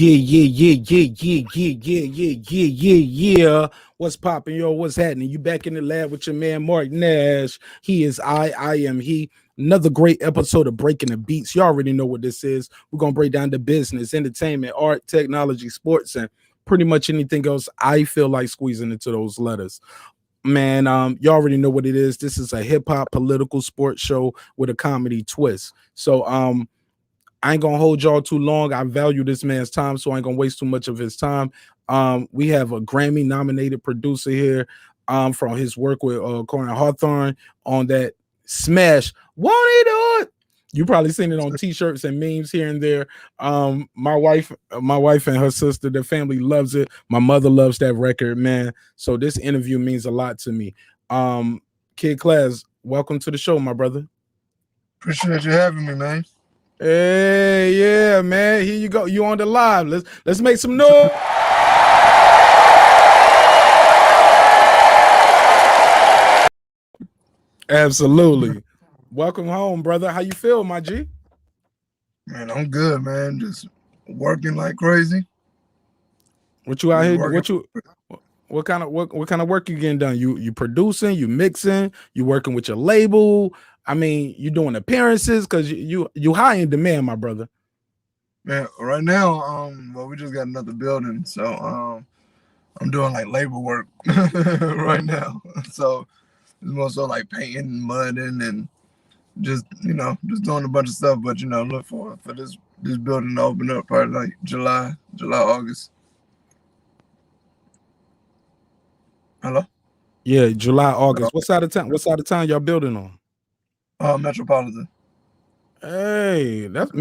Yeah. What's popping, yo? What's happening? You back in the lab with your man Mark Nash. He is I am he. Another great episode of Breaking the Beats. You already know what this is. We're gonna break down the business, entertainment, art, technology, sports, and pretty much anything else I feel like squeezing into those letters. Man, you already know what it is. This is a hip-hop political sports show with a comedy twist. So I ain't gonna hold y'all too long. I value this man's time, so I ain't gonna waste too much of his time. We have a Grammy nominated producer here from his work with Koryn Hawthorne on that smash. Won't he do it? You probably seen it on t-shirts and memes here and there. My wife and her sister, their family loves it. My mother loves that record, man. So this interview means a lot to me. Kid Class, welcome to the show, my brother. Appreciate you having me, man. Hey, yeah, man. Here you go. You on the live. Let's make some noise. Absolutely. Welcome home, brother. How you feel, my G? Man, I'm good, man. Just working like crazy. What you out here? What kind of work you getting done? You producing? You mixing? You working with your label? I mean, you doing appearances because you high in demand, my brother. Man, right now, well, we just got another building, so I'm doing like labor work right now. So it's more so like painting, mudding, and just doing a bunch of stuff. But look for this building to open up probably like July, August. Hello? Yeah, July, August. What side of town y'all building on? Metropolitan. Hey, that's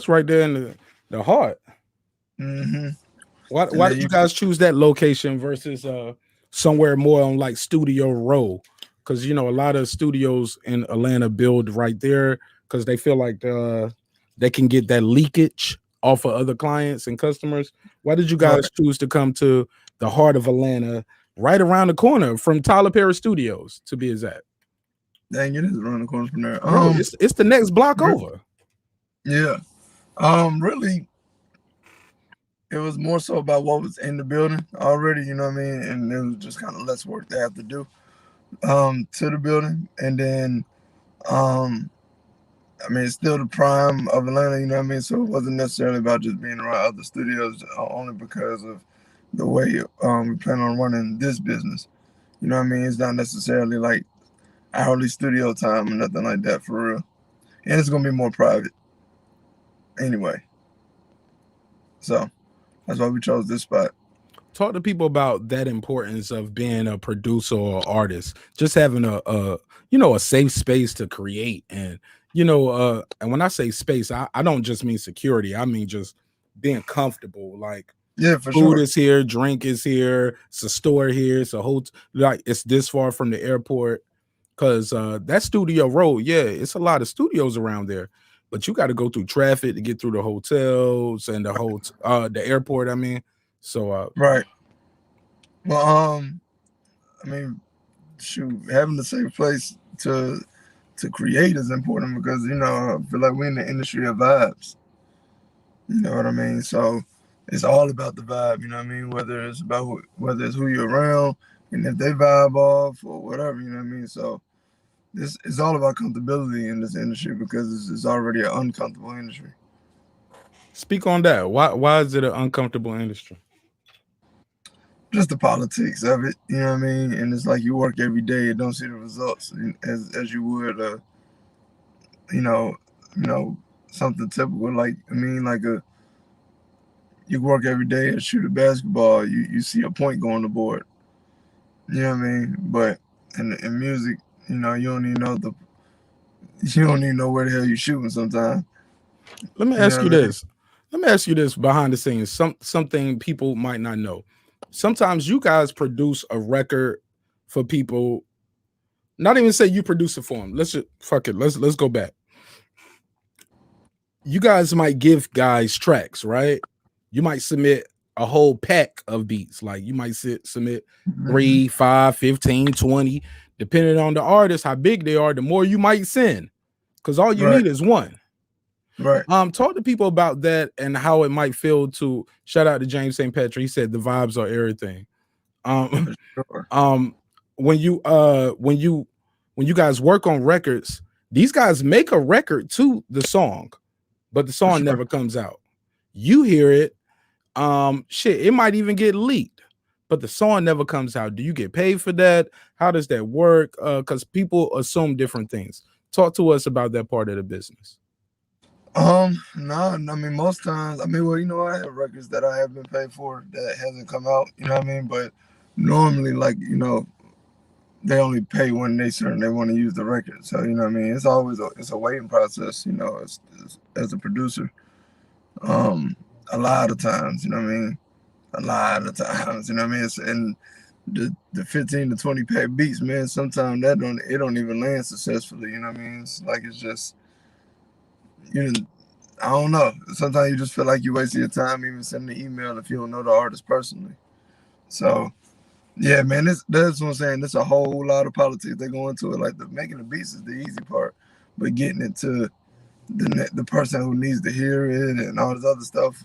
right there in the heart. Mm-hmm. Why did you guys choose that location versus somewhere more on like Studio Row? Because a lot of studios in Atlanta build right there because they feel like they can get that leakage off of other clients and customers. Why did you guys choose to come to the heart of Atlanta, right around the corner from Tyler Perry Studios, to be exact? Dang, it is around the corner from there. Bro, it's the next block over. Yeah. Really, it was more so about what was in the building already, you know what I mean? And it was just kind of less work they have to do to the building. And then it's still the prime of Atlanta, you know what I mean? So it wasn't necessarily about just being around other studios, only because of the way we plan on running this business. You know what I mean? It's not necessarily like hourly studio time or nothing like that, for real. And it's gonna be more private anyway. So that's why we chose this spot. Talk to people about that importance of being a producer or artist, just having a safe space to create. And and when I say space, I don't just mean security. I mean just being comfortable. Like, yeah, for food sure. is here, drink is here, it's a store here, it's a hotel, like it's this far from the airport. Because that Studio Road, yeah, it's a lot of studios around there, but you got to go through traffic to get through the hotels and the airport. I mean, so right. Well, shoot, having the safe place to create is important because I feel like we're in the industry of vibes. You know what I mean? So it's all about the vibe. You know what I mean? Whether it's who you're around and if they vibe off or whatever. You know what I mean? So this is all about comfortability in this industry because it's already an uncomfortable industry. Speak on that. Why is it an uncomfortable industry? Just the politics of it, you know what I mean? And it's like you work every day and don't see the results as you would, something typical. Like, you work every day and shoot a basketball, you see a point go on the board. You know what I mean? But in music, you don't even know where the hell you're shooting sometimes. Let me ask you this. Let me ask you this behind the scenes. Something people might not know. Sometimes you guys produce a record for people. Not even say you produce it for them. Let's go back. You guys might give guys tracks, right? You might submit a whole pack of beats. Like you might submit 3, 5, 15, 20, depending on the artist, how big they are, the more you might send. Because all you need is one. Right. Talk to people about that and how it might feel to shout out to James St. Patrick. He said the vibes are everything. Um, For sure. um, when you guys work on records, these guys make a record to the song, but the For song sure. never comes out. You hear it, shit, it might even get leaked, but the song never comes out. Do you get paid for that? How does that work? Because people assume different things. Talk to us about that part of the business. No, I mean, most times, I mean, well, I have records that I have been paid for that hasn't come out, you know what I mean? But normally, like, they only pay when they want to use the record. So, you know what I mean? It's always it's a waiting process, as a producer. Um, a lot of times, you know what I mean? A lot of times, you know what I mean? And the 15 to 20 pack beats, man, sometimes it don't even land successfully, you know what I mean? It's like, it's just, you know, I don't know. Sometimes you just feel like you wasting your time even sending an email if you don't know the artist personally. So yeah, man, that's what I'm saying. There's a whole lot of politics that go into it. Like making the beats is the easy part, but getting it to the person who needs to hear it and all this other stuff,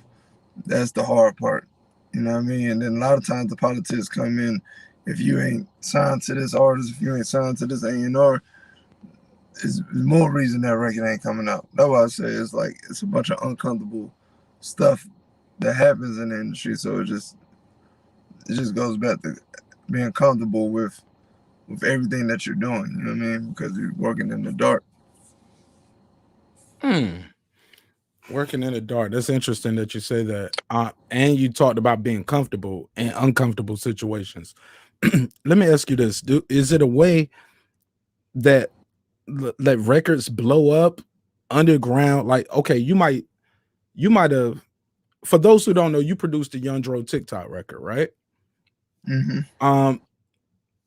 that's the hard part. You know what I mean? And then a lot of times the politics come in. If you ain't signed to this artist, if you ain't signed to this A&R, it's more reason that record ain't coming out. That's why I say it's like it's a bunch of uncomfortable stuff that happens in the industry. So it just goes back to being comfortable with everything that you're doing. You know what I mean? Because you're working in the dark. Hmm. Working in the dark. That's interesting that you say that. And you talked about being comfortable in uncomfortable situations. Let me ask you this: is it a way that let records blow up underground? Like, okay, you might have. For those who don't know, you produced the Young Dro TikTok record, right? Hmm. Um,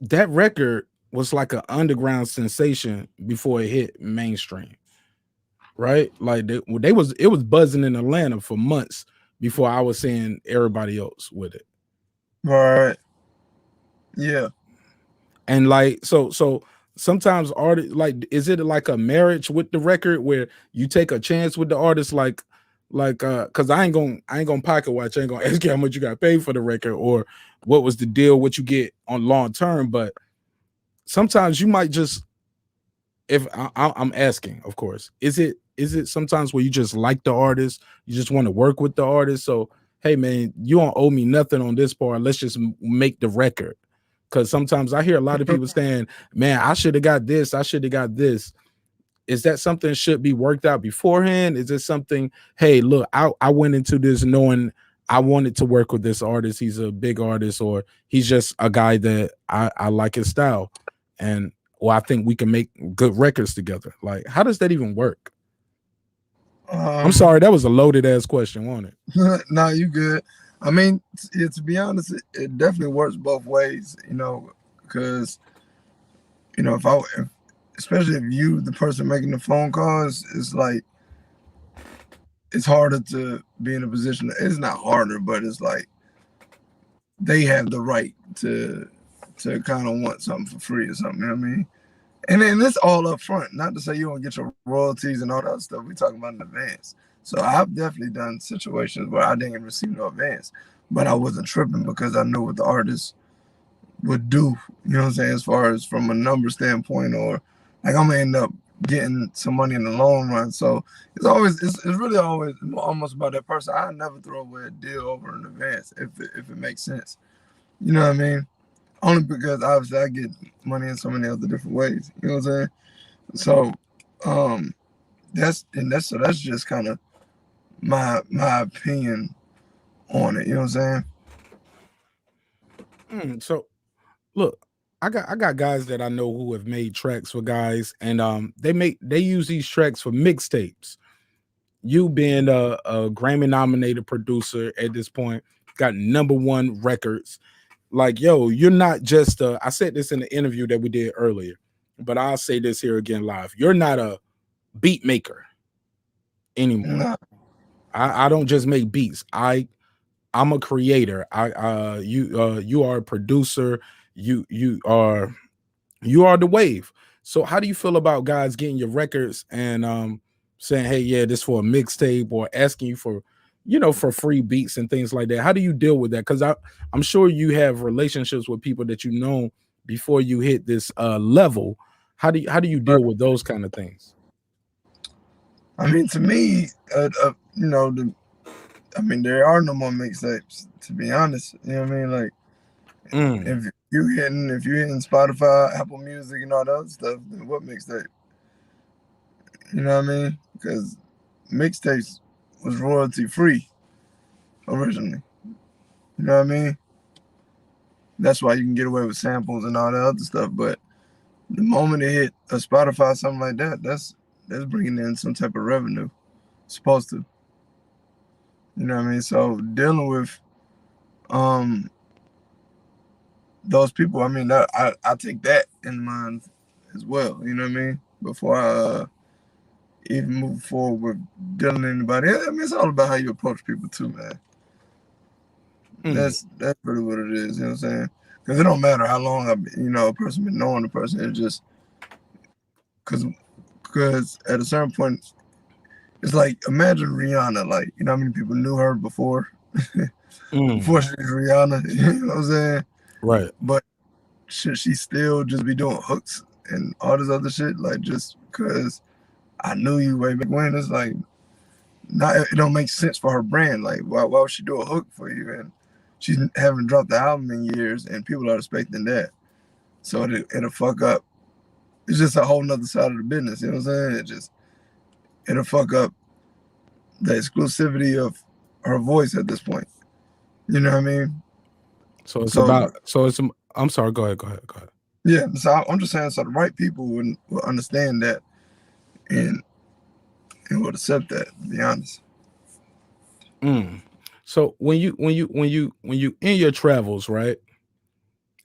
that record was like an underground sensation before it hit mainstream, right? Like it was buzzing in Atlanta for months before I was seeing everybody else with it. Right. Yeah. And like so sometimes artists, like, is it like a marriage with the record where you take a chance with the artist, because I ain't gonna pocket watch, I ain't gonna ask you how much you got paid for the record or what was the deal, what you get on long term, but sometimes you might just, if I'm asking, of course, is it sometimes where you just like the artist, you just want to work with the artist? So, hey man, you don't owe me nothing on this part. Let's just make the record. Because sometimes I hear a lot of people saying, "Man, I should have got this. I should have got this." Is that something should be worked out beforehand? Is it something? Hey, look, I went into this knowing I wanted to work with this artist. He's a big artist, or he's just a guy that I like his style, and or I think we can make good records together. Like, how does that even work? I'm Um. sorry, that was a loaded ass question, wasn't it? No, you good. I mean, to be honest, it definitely works both ways. Because if especially if you the person making the phone calls, it's like it's harder to be in a position. It's not harder, but it's like they have the right to kind of want something for free or something. You know what I mean? And then it's all up front. Not to say you don't get your royalties and all that stuff. We talking about in advance. So I've definitely done situations where I didn't receive no advance, but I wasn't tripping because I knew what the artist would do. You know what I'm saying? As far as from a number standpoint, or like I'm gonna end up getting some money in the long run. So it's really always almost about that person. I never throw away a deal over in advance if it makes sense. You know what I mean? Only because obviously I get money in so many other different ways. You know what I'm saying? So um that's just kind of my opinion on it. You know what I'm saying? So look, I got guys that I know who have made tracks for guys, and they use these tracks for mixtapes. You being a Grammy nominated producer at this point, got number one records. Like, yo, you're not just I said this in the interview that we did earlier, but I'll say this here again live. You're not a beat maker anymore. Nah, I don't just make beats. I'm a creator. You are a producer. You are the wave. So how do you feel about guys getting your records and saying, hey, yeah, this for a mixtape, or asking you for, for free beats and things like that? How do you deal with that? Because I'm sure you have relationships with people that you know before you hit this level. How do you deal with those kind of things? I mean, to me, there are no more mixtapes. To be honest, you know what I mean. Like, Mm, if you hitting Spotify, Apple Music, and all that other stuff, then what mixtape? You know what I mean? Because mixtapes was royalty free originally. You know what I mean? That's why you can get away with samples and all that other stuff. But the moment it hit a Spotify, something like that, that's bringing in some type of revenue. It's supposed to. You know what I mean? So dealing with um those people, I mean, that I take that in mind as well. You know what I mean? Before I even move forward with dealing with anybody. I mean, it's all about how you approach people too, man. mm. That's really what it is. You know what I'm saying? Because it don't matter how long a person been knowing the person. It's just because at a certain point, it's like imagine Rihanna. Like, you know how many people knew her before Mm. before she was Rihanna. You know what I'm saying? Right. But should she still just be doing hooks and all this other shit? Like, just because I knew you way back when, it's like not it don't make sense for her brand. Like, why would she do a hook for you? And she haven't dropped the album in years, and people are expecting that. So it'll fuck up. It's just a whole nother side of the business. You know what I'm saying? It'll fuck up the exclusivity of her voice at this point. You know what I mean? So it's So about. So it's. I'm sorry. Go ahead. Go ahead. Go ahead. yeah, so I'm just saying, so the right people will understand that and would accept that. To be honest. Mm. So when you in your travels, right,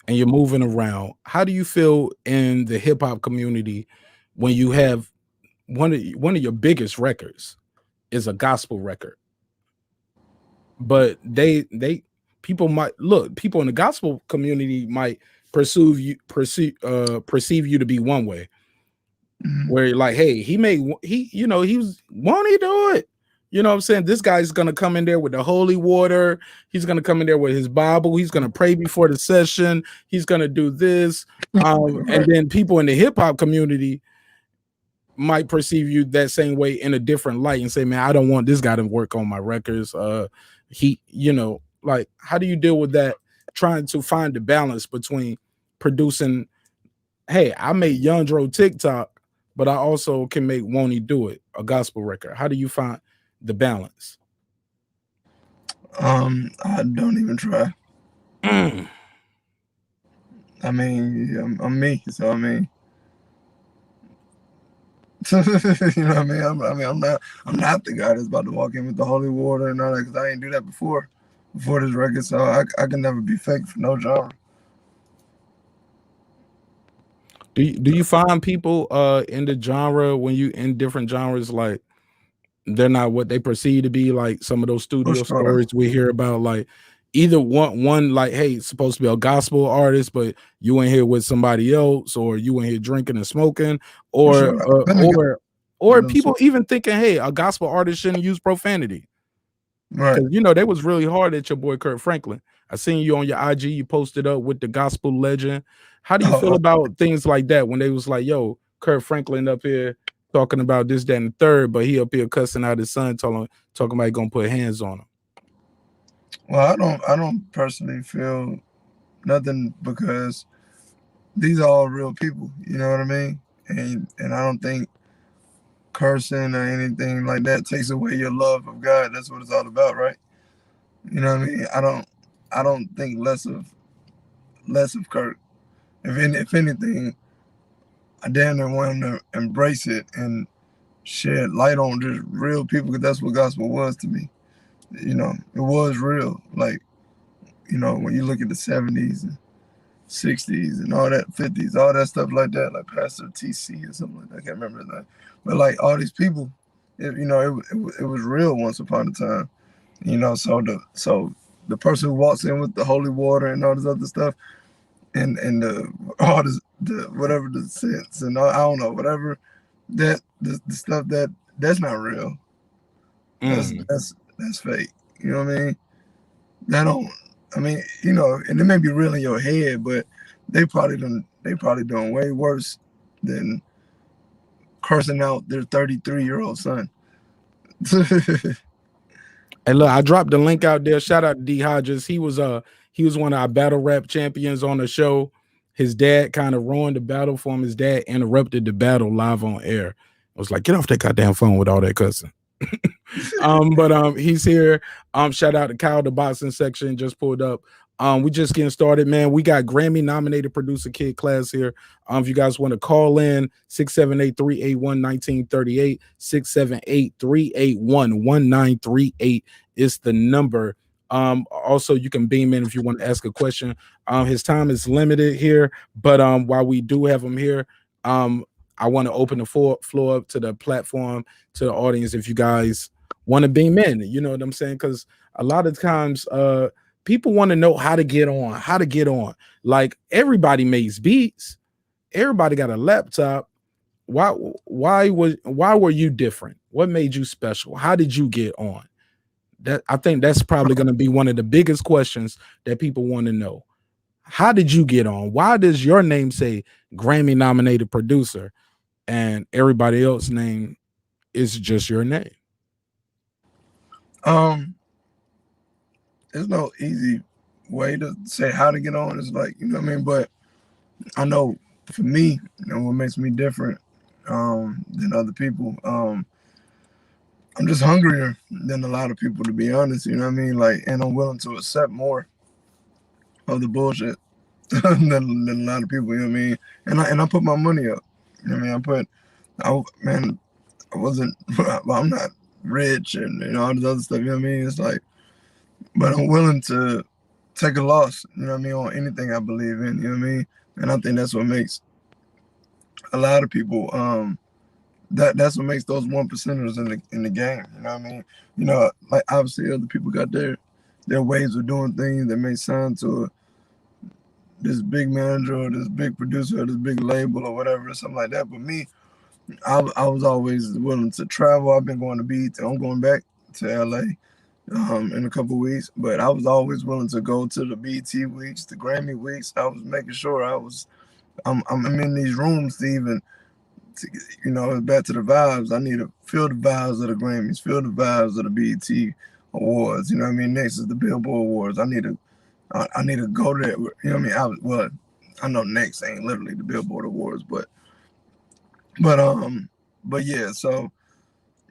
and you're moving around, how do you feel in the hip hop community when you have one of your biggest records is a gospel record, but they people might look people in the gospel community might perceive you to be one way, Mhm. where you're like, hey, he was won't he do it? You know what I'm saying? This guy's gonna come in there with the holy water, he's gonna come in there with his Bible, he's gonna pray before the session, he's gonna do this. And Right. then people in the hip-hop community might perceive you that same way in a different light and say, man, I don't want this guy to work on my records. Like, how do you deal with that? Trying to find the balance between producing, hey, I made Young Dro TikTok, but I also can make Won't He Do It, a gospel record. How do you find the balance? I don't even try. Mm. I mean, yeah, I'm me. So I mean, you know what I mean? I'm not the guy that's about to walk in with the holy water and all that because I ain't do that before this record. So I can never be fake for no genre. Do you find people in the genre, when you in different genres, like they're not what they perceive to be, like some of those For studio sure. stories we hear about, like either one like, hey, it's supposed to be a gospel artist, but you in here with somebody else, or you in here drinking and smoking, For or sure. uh, Then again, or you or know, so, people even thinking, hey, a gospel artist shouldn't use profanity. right. Because they was really hard at your boy Kurt Franklin. I seen you on your IG, you posted up with the gospel legend. How do you feel Oh, about things like that when they was like, yo, Kurt Franklin up here talking about this, that, and the third, but he up here cussing out his son, talking about he gonna put hands on him. well, I don't personally feel nothing because these are all real people. You know what I mean? And I don't think cursing or anything like that takes away your love of God. That's what it's all about, right? You know what I mean? I don't think less of Kirk. If anything, I damn near want him to embrace it and shed light on just real people because that's what gospel was to me. It was real. Like, when you look at the 70s and 60s and all that, 50s, all that stuff like that, like Pastor TC or something like that. I can't remember his name. But like all these people, it was real once upon a time. So the person who walks in with the holy water and all this other stuff, and the whatever the sense and all, I don't know, whatever, that the stuff that that's not real. That's fake. You know what I mean? That don't. I mean, you know, and it may be real in your head, but they probably doing way worse than cursing out their 33-year-old son. Hey, look, I dropped the link out there. Shout out to D Hodges. He was one of our battle rap champions on the show. His dad kind of ruined the battle for him. His dad interrupted the battle live on air. I was like, get off that goddamn phone with all that cussing. But he's here. Shout out to Kyle, the boxing section just pulled up. We just getting started, man. We got Grammy nominated producer Kid Class here. If you guys want to call in, 678-381-1938, 678-381-1938 is the number. Also you can beam in if you want to ask a question. His time is limited here, but while we do have him here, I want to open the floor up to the platform, to the audience, if you guys want to beam in, you know what I'm saying? Because a lot of times people want to know how to get on. Like, everybody makes beats, everybody got a laptop. Why were you different? What made you special? How did you get on? That, I think that's probably going to be one of the biggest questions that people want to know. How did you get on? Why does your name say Grammy nominated producer and everybody else's name is just your name? There's no easy way to say how to get on. It's like, you know what I mean? But I know for me, you know, what makes me different than other people, I'm just hungrier than a lot of people, to be honest, you know what I mean? Like, and I'm willing to accept more of the bullshit than a lot of people, you know what I mean? And I put my money up. You know what I mean? I'm not rich and, you know, all this other stuff, you know what I mean? It's like, but I'm willing to take a loss, you know what I mean, on anything I believe in, you know what I mean? And I think that's what makes a lot of people, that's what makes those 1%ers in the game, you know what I mean? You know, like, obviously other people got their ways of doing things that may sound to this big manager or this big producer or this big label or whatever, or something like that. But me, I was always willing to travel. I've been going to BET. I'm going back to LA in a couple of weeks, but I was always willing to go to the BET weeks, the Grammy weeks. I was making sure I'm in these rooms to even, you know, back to the vibes. I need to feel the vibes of the Grammys, feel the vibes of the BET Awards. You know what I mean? Next is the Billboard Awards. I need to go there. You know what I mean? I know next ain't literally the Billboard Awards, but yeah. So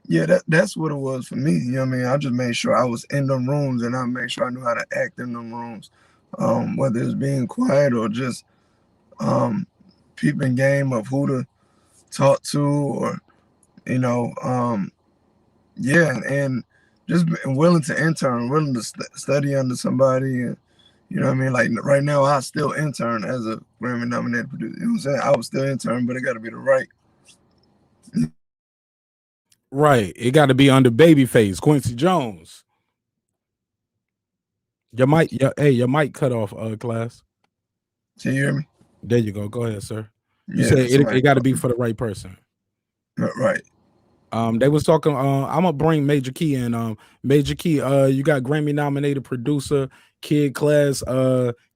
yeah, that's what it was for me. You know what I mean? I just made sure I was in them rooms, and I made sure I knew how to act in them rooms, whether it's being quiet or just peeping game of who to talk to, or, you know, yeah, and just willing to intern, willing to study under somebody, and, you know what I mean? Like, right now, I still intern as a Grammy nominated producer. You know what I'm saying? I was still intern, but it got to be the right. Right. It got to be under Babyface, Quincy Jones. Your mic cut off, Class. Can you hear me? There you go. Go ahead, sir. You said it got to be for the right person. Right. They was talking. I'm gonna bring Major Key in. Major Key, you got Grammy nominated producer Kid Class.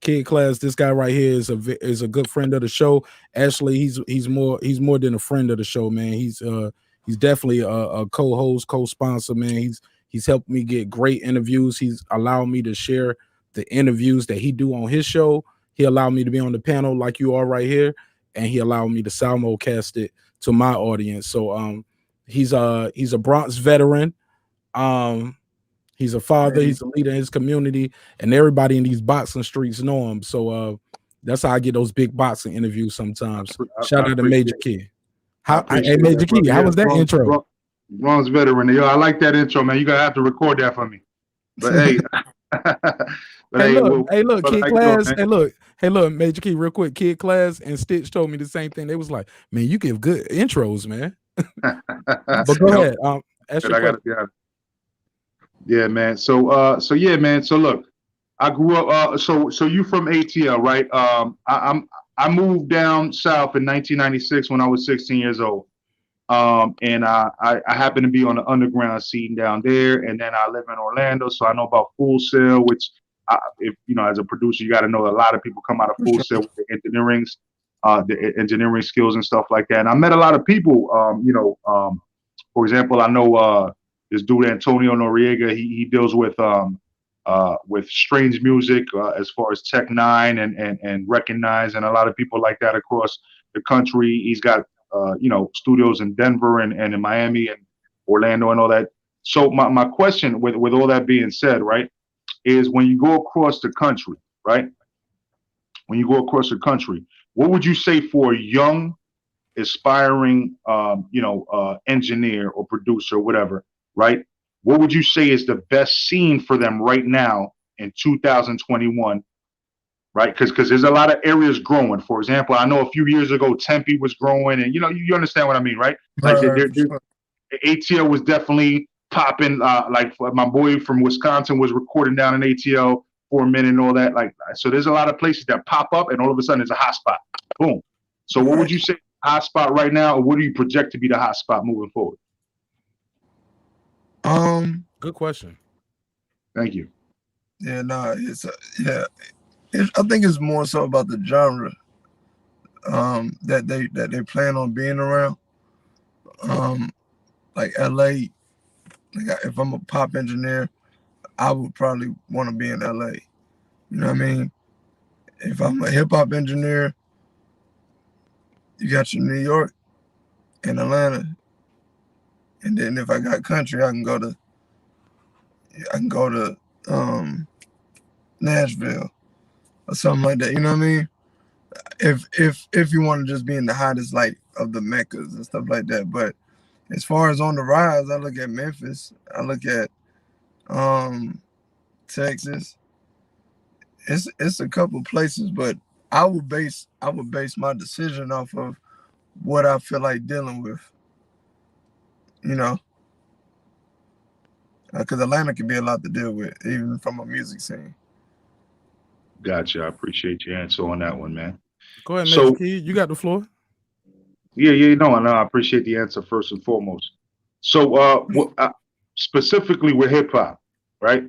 Kid Class. This guy right here is a good friend of the show. Actually, he's more than a friend of the show, man. He's definitely a co-host, co-sponsor, man. He's helped me get great interviews. He's allowed me to share the interviews that he do on his show. He allowed me to be on the panel like you are right here, and he allowed me to simulcast it to my audience. So he's a Bronx veteran. He's a father. He's a leader in his community, and everybody in these boxing streets know him. So that's how I get those big boxing interviews sometimes. Shout out to Major Key. Hey, Major Key, how was that intro? Bronx veteran. Yo, I like that intro, man. You gotta have to record that for me. But hey, look, Kid Class. Hey, look, Major Key, real quick. Kid Class and Stitch told me the same thing. They was like, man, you give good intros, man. But go ahead. Yeah, man. So yeah, man. So look, I grew up. So you from ATL, right? I moved down south in 1996 when I was 16 years old. And I happen to be on the underground scene down there, and then I live in Orlando, so I know about Full Sail, which if you know, as a producer, you got to know a lot of people come out of For Full sure. Sail with the engineering skills and stuff like that. And I met a lot of people. For example, I know this dude Antonio Noriega. He deals with strange music as far as Tech Nine and Recognize, and a lot of people like that across the country. He's got studios in Denver and in Miami and Orlando and all that. So my question with all that being said, right, is when you go across the country, right? When you go across the country, what would you say for a young, aspiring, engineer or producer or whatever, right? What would you say is the best scene for them right now in 2021, right? Because there's a lot of areas growing. For example, I know a few years ago Tempe was growing, and you understand what I mean, right? Like Right, for sure. ATL was definitely popping. Like my boy from Wisconsin was recording down in ATL for a minute and all that. Like, so there's a lot of places that pop up, and all of a sudden there's a hot spot. Boom. So what would Right. you say hot spot right now, or what do you project to be the hot spot moving forward? Good question. Thank you. Yeah, no, it's yeah. I think it's more so about the genre that they plan on being around. Like LA, like if I'm a pop engineer, I would probably want to be in LA. You know what I mean? If I'm a hip hop engineer, you got your New York and Atlanta, and then if I got country, I can go to Nashville or something like that. You know what I mean? If you want to just be in the hottest light of the meccas and stuff like that. But as far as on the rise, I look at Memphis. I look at Texas. It's a couple places, but I would base my decision off of what I feel like dealing with. You know, because Atlanta can be a lot to deal with, even from a music scene. Gotcha. I appreciate your answer on that one, man. Go ahead, Mr. So Key. You got the floor. yeah, no, and I appreciate the answer first and foremost. So specifically with hip hop, right?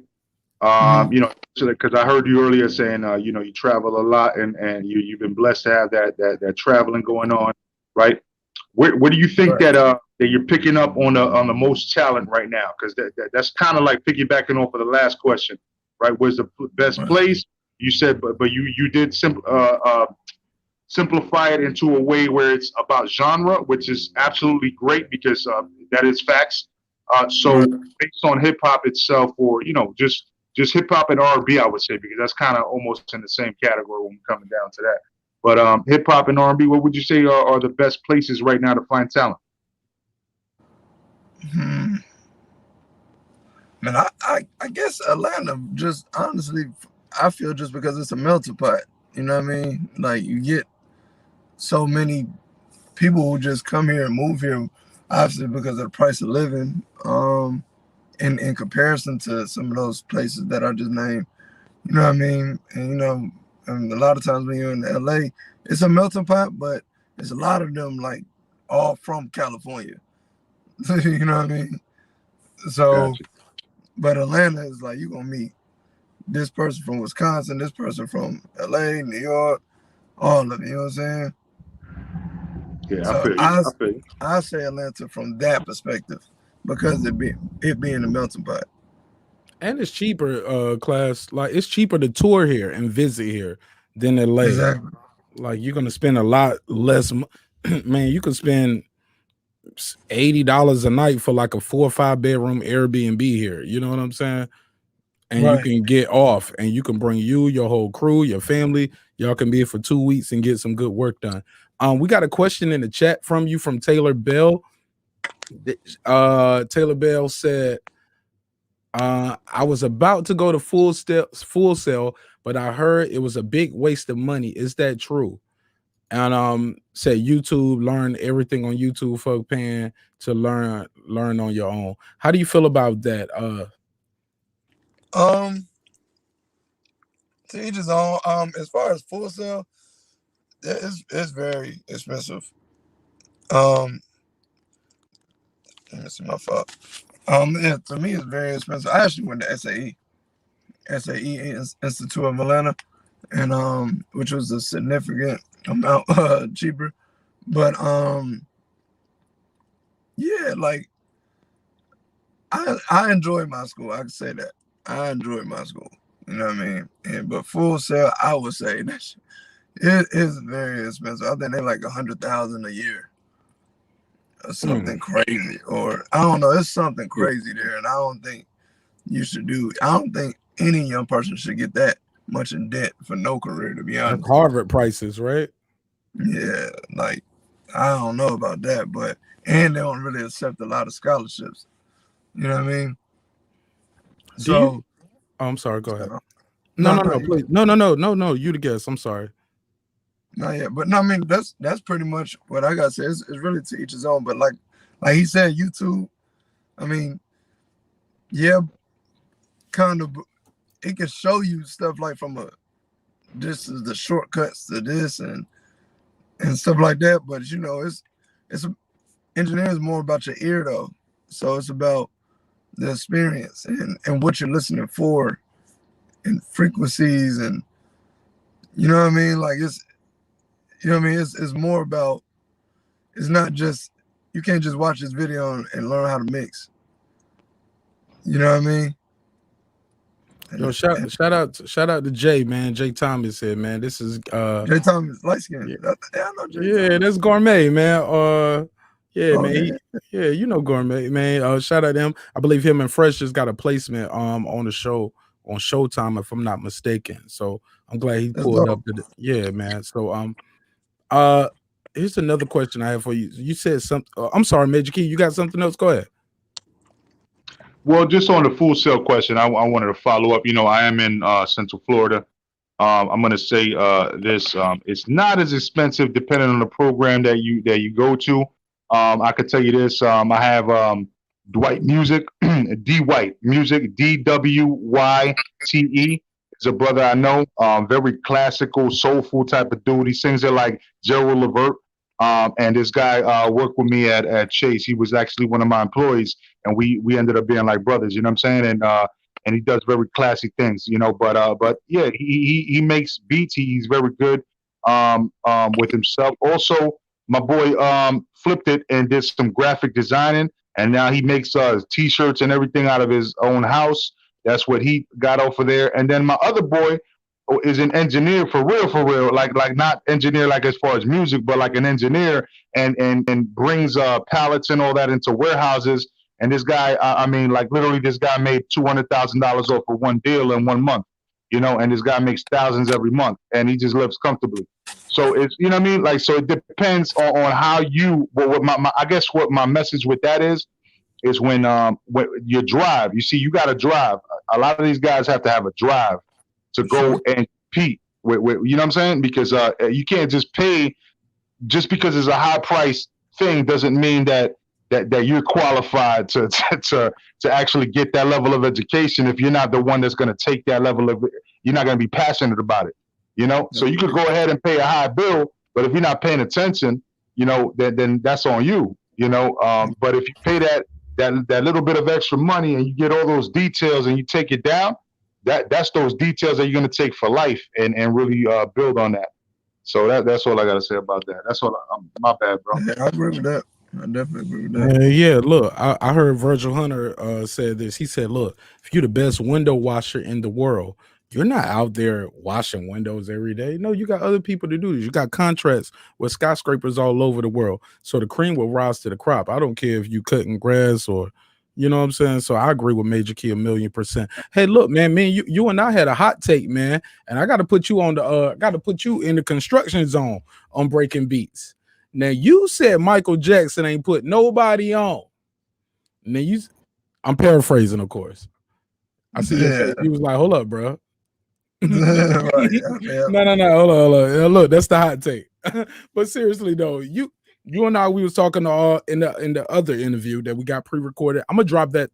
Mm-hmm. Because I heard you earlier saying, you travel a lot and you've been blessed to have that traveling going on, right? Where do you think Right. that you're picking up on the most talent right now? Because that's kind of like piggybacking off of the last question, right? Where's the best Right. place? You said, but you did simplify it into a way where it's about genre, which is absolutely great because that is facts. So Right. based on hip hop itself, or just hip hop and R&B, I would say, because that's kind of almost in the same category when we're coming down to that. But hip hop and R&B, what would you say are the best places right now to find talent? Hmm. Man, I guess Atlanta, just honestly, I feel just because it's a melting pot. You know what I mean? Like you get so many people who just come here and move here, obviously because of the price of living. In comparison to some of those places that I just named, you know what I mean? And and a lot of times when you're in LA, it's a melting pot, but it's a lot of them like all from California. You know what I mean? So, Gotcha. but Atlanta is like you're gonna meet this person from Wisconsin, this person from LA, New York, all of it. You know what I'm saying? Yeah, I So feel you. I feel you. I say Atlanta from that perspective because it being a melting pot. And it's cheaper, class. Like it's cheaper to tour here and visit here than LA. Exactly. Like you're gonna spend a lot less. Man, you can spend $80 a night for like a 4 or 5 bedroom Airbnb here. You know what I'm saying? And you Right. can get off, and you can bring you, your whole crew, your family. Y'all can be here for 2 weeks and get some good work done. We got a question in the chat from you from Taylor Bell. Taylor Bell said, I was about to go to full sale, but I heard it was a big waste of money. Is that true? And said YouTube, learn everything on YouTube, folk paying to learn on your own. How do you feel about that? Um, to each his own. As far as full sale, it's very expensive. Um, That's my fault. Yeah, to me, it's very expensive. I actually went to SAE Institute of Atlanta, and which was a significant amount cheaper. But yeah, like I enjoyed my school. I can say that I enjoyed my school. You know what I mean? But Full Sail, I would say that it is very expensive. I think they're like $100,000 a year or something crazy, or I don't know. It's something crazy there, and I don't think you should do. I don't think any young person should get that much in debt for no career. To be honest, That's Harvard prices, right? Yeah, like I don't know about that, but and they don't really accept a lot of scholarships. You know what I mean? So, I'm sorry. Go ahead. No, No, please. No. You the guest. I'm sorry. Not yet, but no, I mean that's pretty much what I gotta say. It's really to each his own. But like he said, YouTube. I mean, yeah, kind of. It can show you stuff like this is the shortcuts to this and stuff like that. But you know, engineering is more about your ear though. So it's about the experience and what you're listening for and frequencies and you know what I mean? Like it's more about, it's not just, you can't just watch this video and learn how to mix. You know what I mean? Yo, shout out to Jay, man. Jay Thomas here, man. This is Jay Thomas, light skin. Yeah, I know Jay Thomas. That's Gourmet, man. Man. You know Gourmet, man. Shout out to him. I believe him and Fresh just got a placement on the show on Showtime, if I'm not mistaken. So I'm glad he pulled up to man. So here's another question I have for you. You said something. I'm sorry, Major Key. You got something else? Go ahead. Well, just on the Full Sail question, I wanted to follow up. You know, I am in Central Florida. I'm going to say this: it's not as expensive depending on the program that you go to. I could tell you this: I have Dwight Music, D White Music, DWYTE. Is a brother I know, very classical, soulful type of dude. He sings it like Gerald Levert. And this guy worked with me at Chase. He was actually one of my employees, and we ended up being like brothers. You know what I'm saying? And he does very classy things. You know, but yeah, he makes beats. He's very good with himself. Also, my boy flipped it and did some graphic designing, and now he makes T-shirts and everything out of his own house. That's what he got over there. And then my other boy is an engineer for real, like not engineer like as far as music, but like an engineer, and brings pallets and all that into warehouses. And this guy, I mean, like literally, this guy made $200,000 off of one deal in 1 month, you know. And this guy makes thousands every month, and he just lives comfortably. So it's, you know what I mean, like, so it depends on how you. What I guess what my message with that is when you drive. You see, you got to drive. A lot of these guys have to have a drive to go and compete with, you know what I'm saying? Because you can't just pay just because it's a high price thing doesn't mean that you're qualified to actually get that level of education if you're not the one that's going to take that level of, you're not going to be passionate about it, you know? So you could go ahead and pay a high bill, but if you're not paying attention, you know, then that's on you, you know? But if you pay that little bit of extra money and you get all those details and you take it down, that's those details that you're going to take for life and really build on that. So that's all I got to say about that. That's all. My bad, bro. Yeah, I agree with that. I definitely agree with that. Yeah, look, I heard Virgil Hunter said this. He said, look, if you're the best window washer in the world, you're not out there washing windows every day. No, you got other people to do this. You got contracts with skyscrapers all over the world. So the cream will rise to the crop. I don't care if you cutting grass or, you know what I'm saying? So I agree with Major Key 1,000,000%. Hey, look, man, you and I had a hot take, man. And I got to put you on in the construction zone on Breaking Beats. Now you said Michael Jackson ain't put nobody on. Now I'm paraphrasing, of course. I see your face. You was like, hold up, bro. Right, yeah. No, hold on. Look, that's the hot take. But seriously though, you and I, we was talking in the other interview that we got pre-recorded. I'm gonna drop that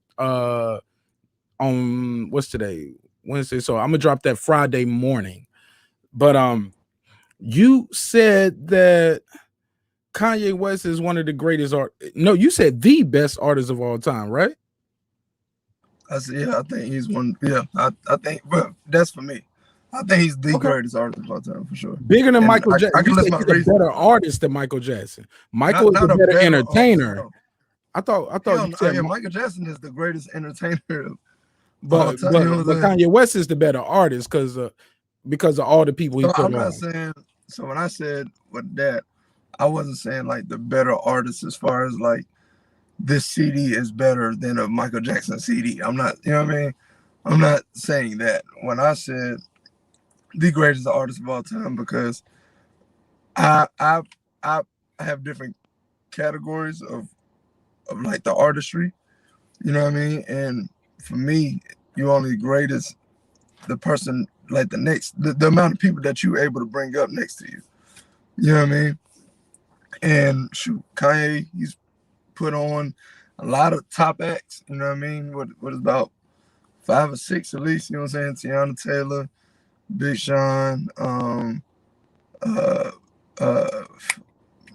on what's today? Wednesday. So I'm gonna drop that Friday morning. But you said that Kanye West is one of the greatest art. No, you said the best artist of all time, right? I said, yeah, I think he's one. Yeah, I think, but that's for me. I think he's the greatest artist of all time for sure. Bigger than And Michael Jackson. I can list my He's a reasons. better artist than Michael Jackson. Michael is Not a better entertainer. Artist, no. I thought you said Michael Jackson is the greatest entertainer of but all time. but Kanye West is the better artist because of all the people he put I'm not on. saying. So when I said with that, I wasn't saying like the better artist as far as like this CD is better than a Michael Jackson CD. I'm not, you know what I mean? I'm not saying that. When I said the greatest artist of all time, because I have different categories of like the artistry, you know what I mean? And for me, you only greatest the person like the amount of people that you're able to bring up next to you. You know what I mean? And shoot, Kanye, he's put on a lot of top acts, you know what I mean? What is about 5 or 6 at least, you know what I'm saying? Tiana Taylor, Big Sean,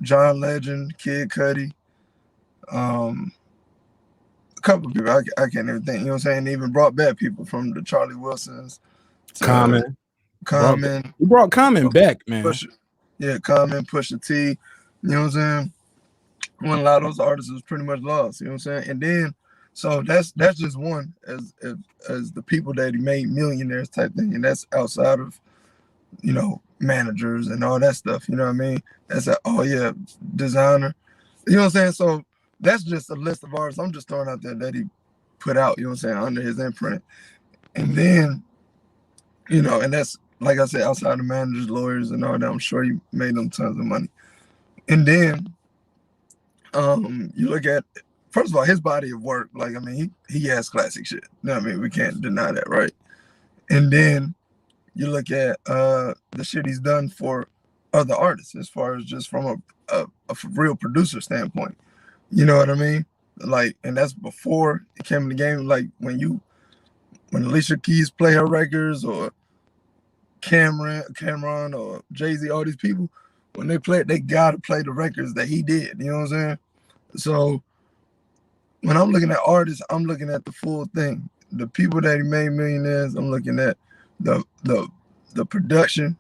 John Legend, Kid Cudi, a couple of people I can't even think, you know what I'm saying? They even brought back people from the Charlie Wilsons. Common. You brought Common back, man. Common, Pusha T, you know what I'm saying? When a lot of those artists was pretty much lost, you know what I'm saying? And then, so that's just one as the people that he made millionaires type thing, and that's outside of, you know, managers and all that stuff, you know what I mean? That's designer, you know what I'm saying? So that's just a list of artists I'm just throwing out there that he put out, you know what I'm saying, under his imprint. And then, you know, and that's, like I said, outside of managers, lawyers, and all that, I'm sure he made them tons of money. And then, you look at, first of all, his body of work, like, I mean, he has classic shit. You know what I mean? We can't deny that, right? And then you look at the shit he's done for other artists as far as just from a real producer standpoint. You know what I mean? Like, and that's before it came in the game. Like when Alicia Keys play her records, or Cameron or Jay-Z, all these people, when they play it, they gotta play the records that he did. You know what I'm saying? So when I'm looking at artists, I'm looking at the full thing. The people that he made millionaires, I'm looking at the production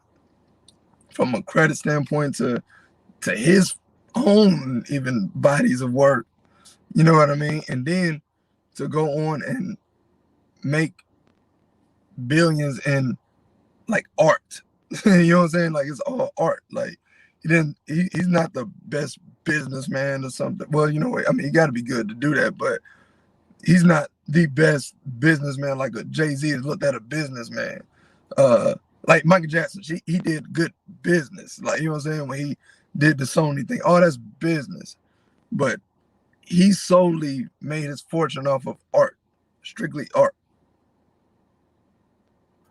from a credit standpoint to his own even bodies of work. You know what I mean? And then to go on and make billions in like art. You know what I'm saying? Like, it's all art. Like, he's not the best businessman or something. Well, you know, I mean, you got to be good to do that, but he's not the best businessman like a Jay-Z is looked at a businessman. Like Michael Jackson, he did good business. Like, you know what I'm saying? When he did the Sony thing, all that's business. But he solely made his fortune off of art, strictly art.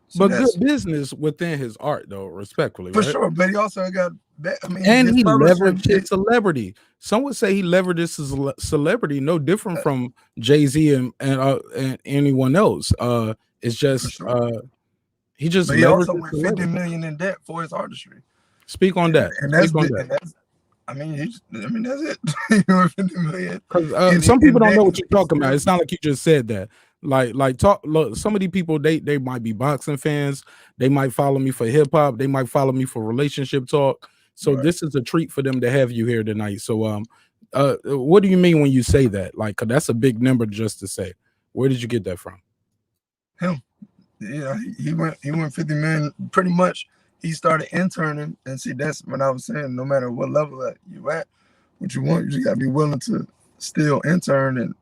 So but good business within his art, though, respectfully, for right? sure. But he also got, I mean, and he leveraged his celebrity. Some would say he leveraged his celebrity, no different from Jay-Z and anyone else. It's just he just. But he also went 50 million in debt for his artistry. Speak on that. And that's I mean, that's it. He went 50 million. Because some people don't know what you're talking about. It's not like you just said that. Look, some of these people, they might be boxing fans. They might follow me for hip hop. They might follow me for relationship talk. So this is a treat for them to have you here tonight. So what do you mean when you say that? Like, 'cause that's a big number just to say. Where did you get that from? Him. Yeah, he went 50 million pretty much. He started interning, and see, that's what I was saying. No matter what level that you at, what you want, you just gotta be willing to still intern.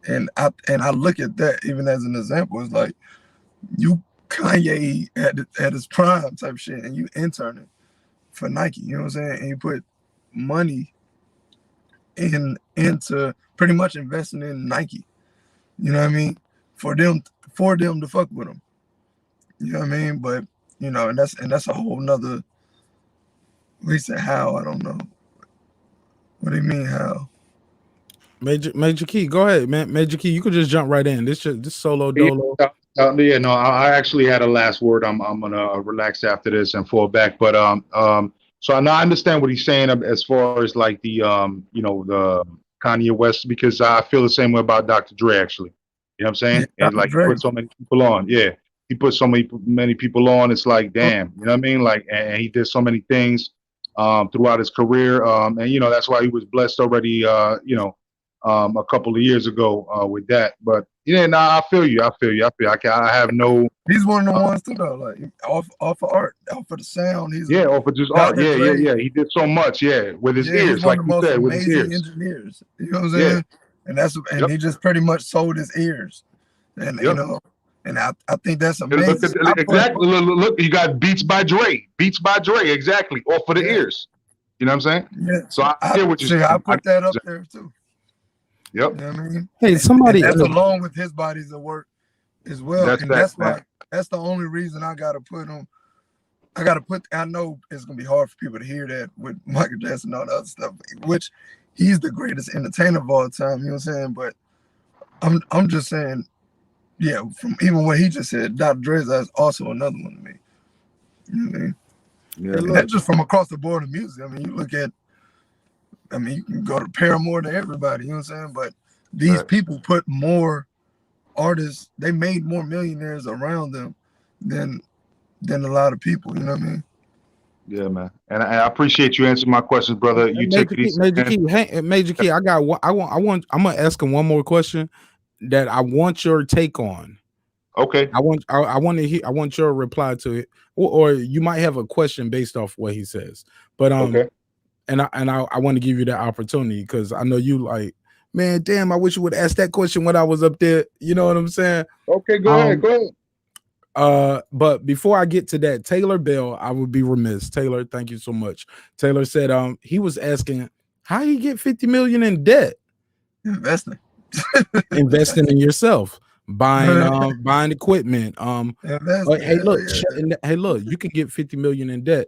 And I look at that even as an example. It's like you Kanye at his prime type shit, and you interning for Nike. You know what I'm saying? And you put money into pretty much investing in Nike. You know what I mean? For them to fuck with them. You know what I mean? But you know, and that's a whole nother. We said how, I don't know. What do you mean how? Major Key, go ahead, man. Major Key, you could just jump right in. This solo dolo. I actually had a last word. I'm gonna relax after this and fall back. But So I understand what he's saying as far as like the the Kanye West, because I feel the same way about Dr. Dre actually. You know what I'm saying? Yeah, And like he Dre. put so many people on. Yeah. He put so many people on. It's like, damn, you know what I mean? Like, and he did so many things throughout his career. And that's why he was blessed already a couple of years ago with that. But yeah, I feel you. I have no He's one of the ones too, though. Like off of art, off of the sound. He's off of just art. Dr. Yeah, Dre. yeah. He did so much, with his Yeah, he's ears, one like of the you most said, with his amazing ears. engineers. You know what I'm Yeah. saying? And he just pretty much sold his ears. And and I think that's amazing. Exactly. Look, you got Beats by Dre. Exactly. Off of the ears. You know what I'm saying? Yeah. So I hear what you're saying. I put that up there too. Yep. You know what I mean? Hey, somebody. And that's along with his bodies of work as well. That's why that's the only reason I gotta put him. I know it's gonna be hard for people to hear that with Michael Jackson and all the other stuff, which he's the greatest entertainer of all time, you know what I'm saying? But I'm just saying, yeah, from even what he just said, Dr. Dre is also another one to me. You know what I mean? Yeah, and that's just from across the board of music. I mean, you look at, you can go to Paramore to everybody, you know what I'm saying? But these people put more artists, they made more millionaires around them than a lot of people, you know what I mean? Yeah, man. And I appreciate you answering my questions, brother. You take it easy. Major Key, I'm gonna ask him one more question that I want your take on. Okay. I want your reply to it, or you might have a question based off what he says. But okay. And I want to give you that opportunity because I know you like, man, damn, I wish you would ask that question when I was up there. You know what I'm saying? Okay, go ahead. But before I get to that, Taylor Bell, I would be remiss. Taylor, thank you so much. Taylor said he was asking how he get 50 million in debt. Investing in yourself, buying equipment. But hey, look, you can get 50 million in debt,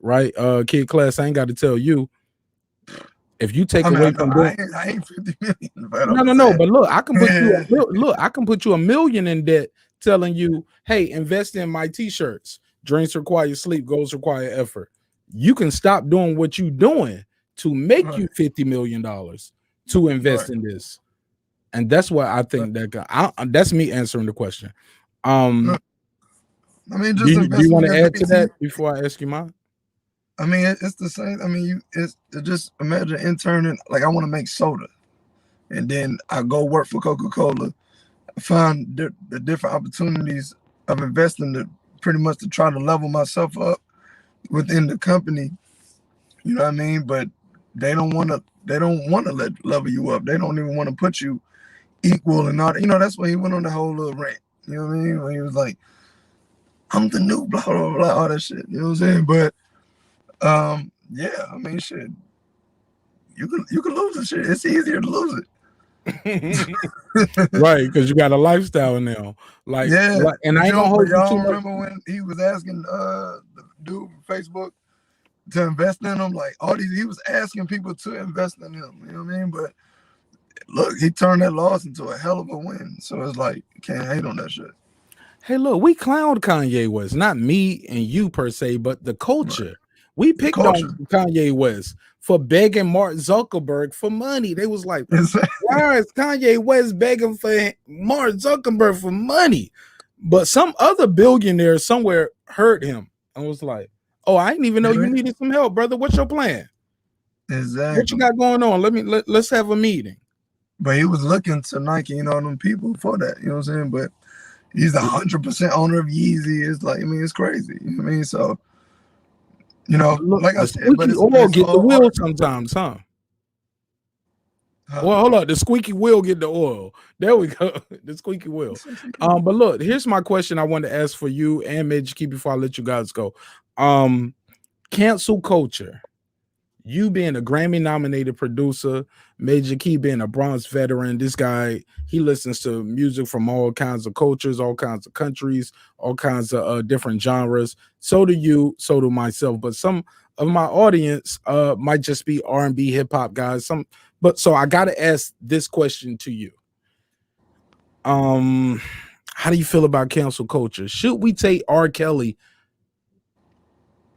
right? Kid Class, I ain't got to tell you. If you take away from I ain't 50 million. No, but look, I can put I can put you $1 million in debt, telling you, hey, invest in my t-shirts. Drinks require sleep, goals require effort. You can stop doing what you're doing to make you $50 million to invest in this. And that's what I think that's me answering the question. I mean, just do you want to add to that before I ask you mine? I mean, it's the same. I mean, it's just imagine interning. Like, I want to make soda, and then I go work for Coca-Cola, find the different opportunities of investing to pretty much to try to level myself up within the company. You know what I mean? But they don't want to level you up. They don't even want to put you equal and all that. You know, that's why he went on the whole little rant. You know what I mean? When he was like, I'm the new blah, blah, blah, all that shit. You know what I'm saying? But yeah, I mean, shit, you can lose the shit. It's easier to lose it. Right, because you got a lifestyle now. Like, and I ain't gonna hold you too much. Remember when he was asking the dude from Facebook to invest in him? Like, he was asking people to invest in him. You know what I mean? But look, he turned that loss into a hell of a win. So it's like, can't hate on that shit. Hey, look, we clowned Kanye West, not me and you per se, but the culture. Right. We picked on Kanye West for begging Mark Zuckerberg for money. They was like, why is Kanye West begging for Mark Zuckerberg for money? But some other billionaire somewhere heard him and was like, oh, I didn't even know you needed some help, brother. What's your plan? Exactly. What you got going on? Let's have a meeting. But he was looking to Nike, you know, them people for that. You know what I'm saying? But he's 100% owner of Yeezy. It's like, I mean, it's crazy. You know what I mean? So, you know, like I said, but it's get the wheel sometimes, huh? Well, hold on. The squeaky wheel get the oil. There we go. The squeaky wheel. But look, here's my question I want to ask for you and Major Key before I let you guys go. Cancel culture. You being a Grammy nominated producer, Major Key being a Bronx veteran, this guy, he listens to music from all kinds of cultures, all kinds of countries, all kinds of different genres. So do you, so do myself. But some of my audience might just be R&B, hip hop guys. So I got to ask this question to you. How do you feel about cancel culture? Should we take R. Kelly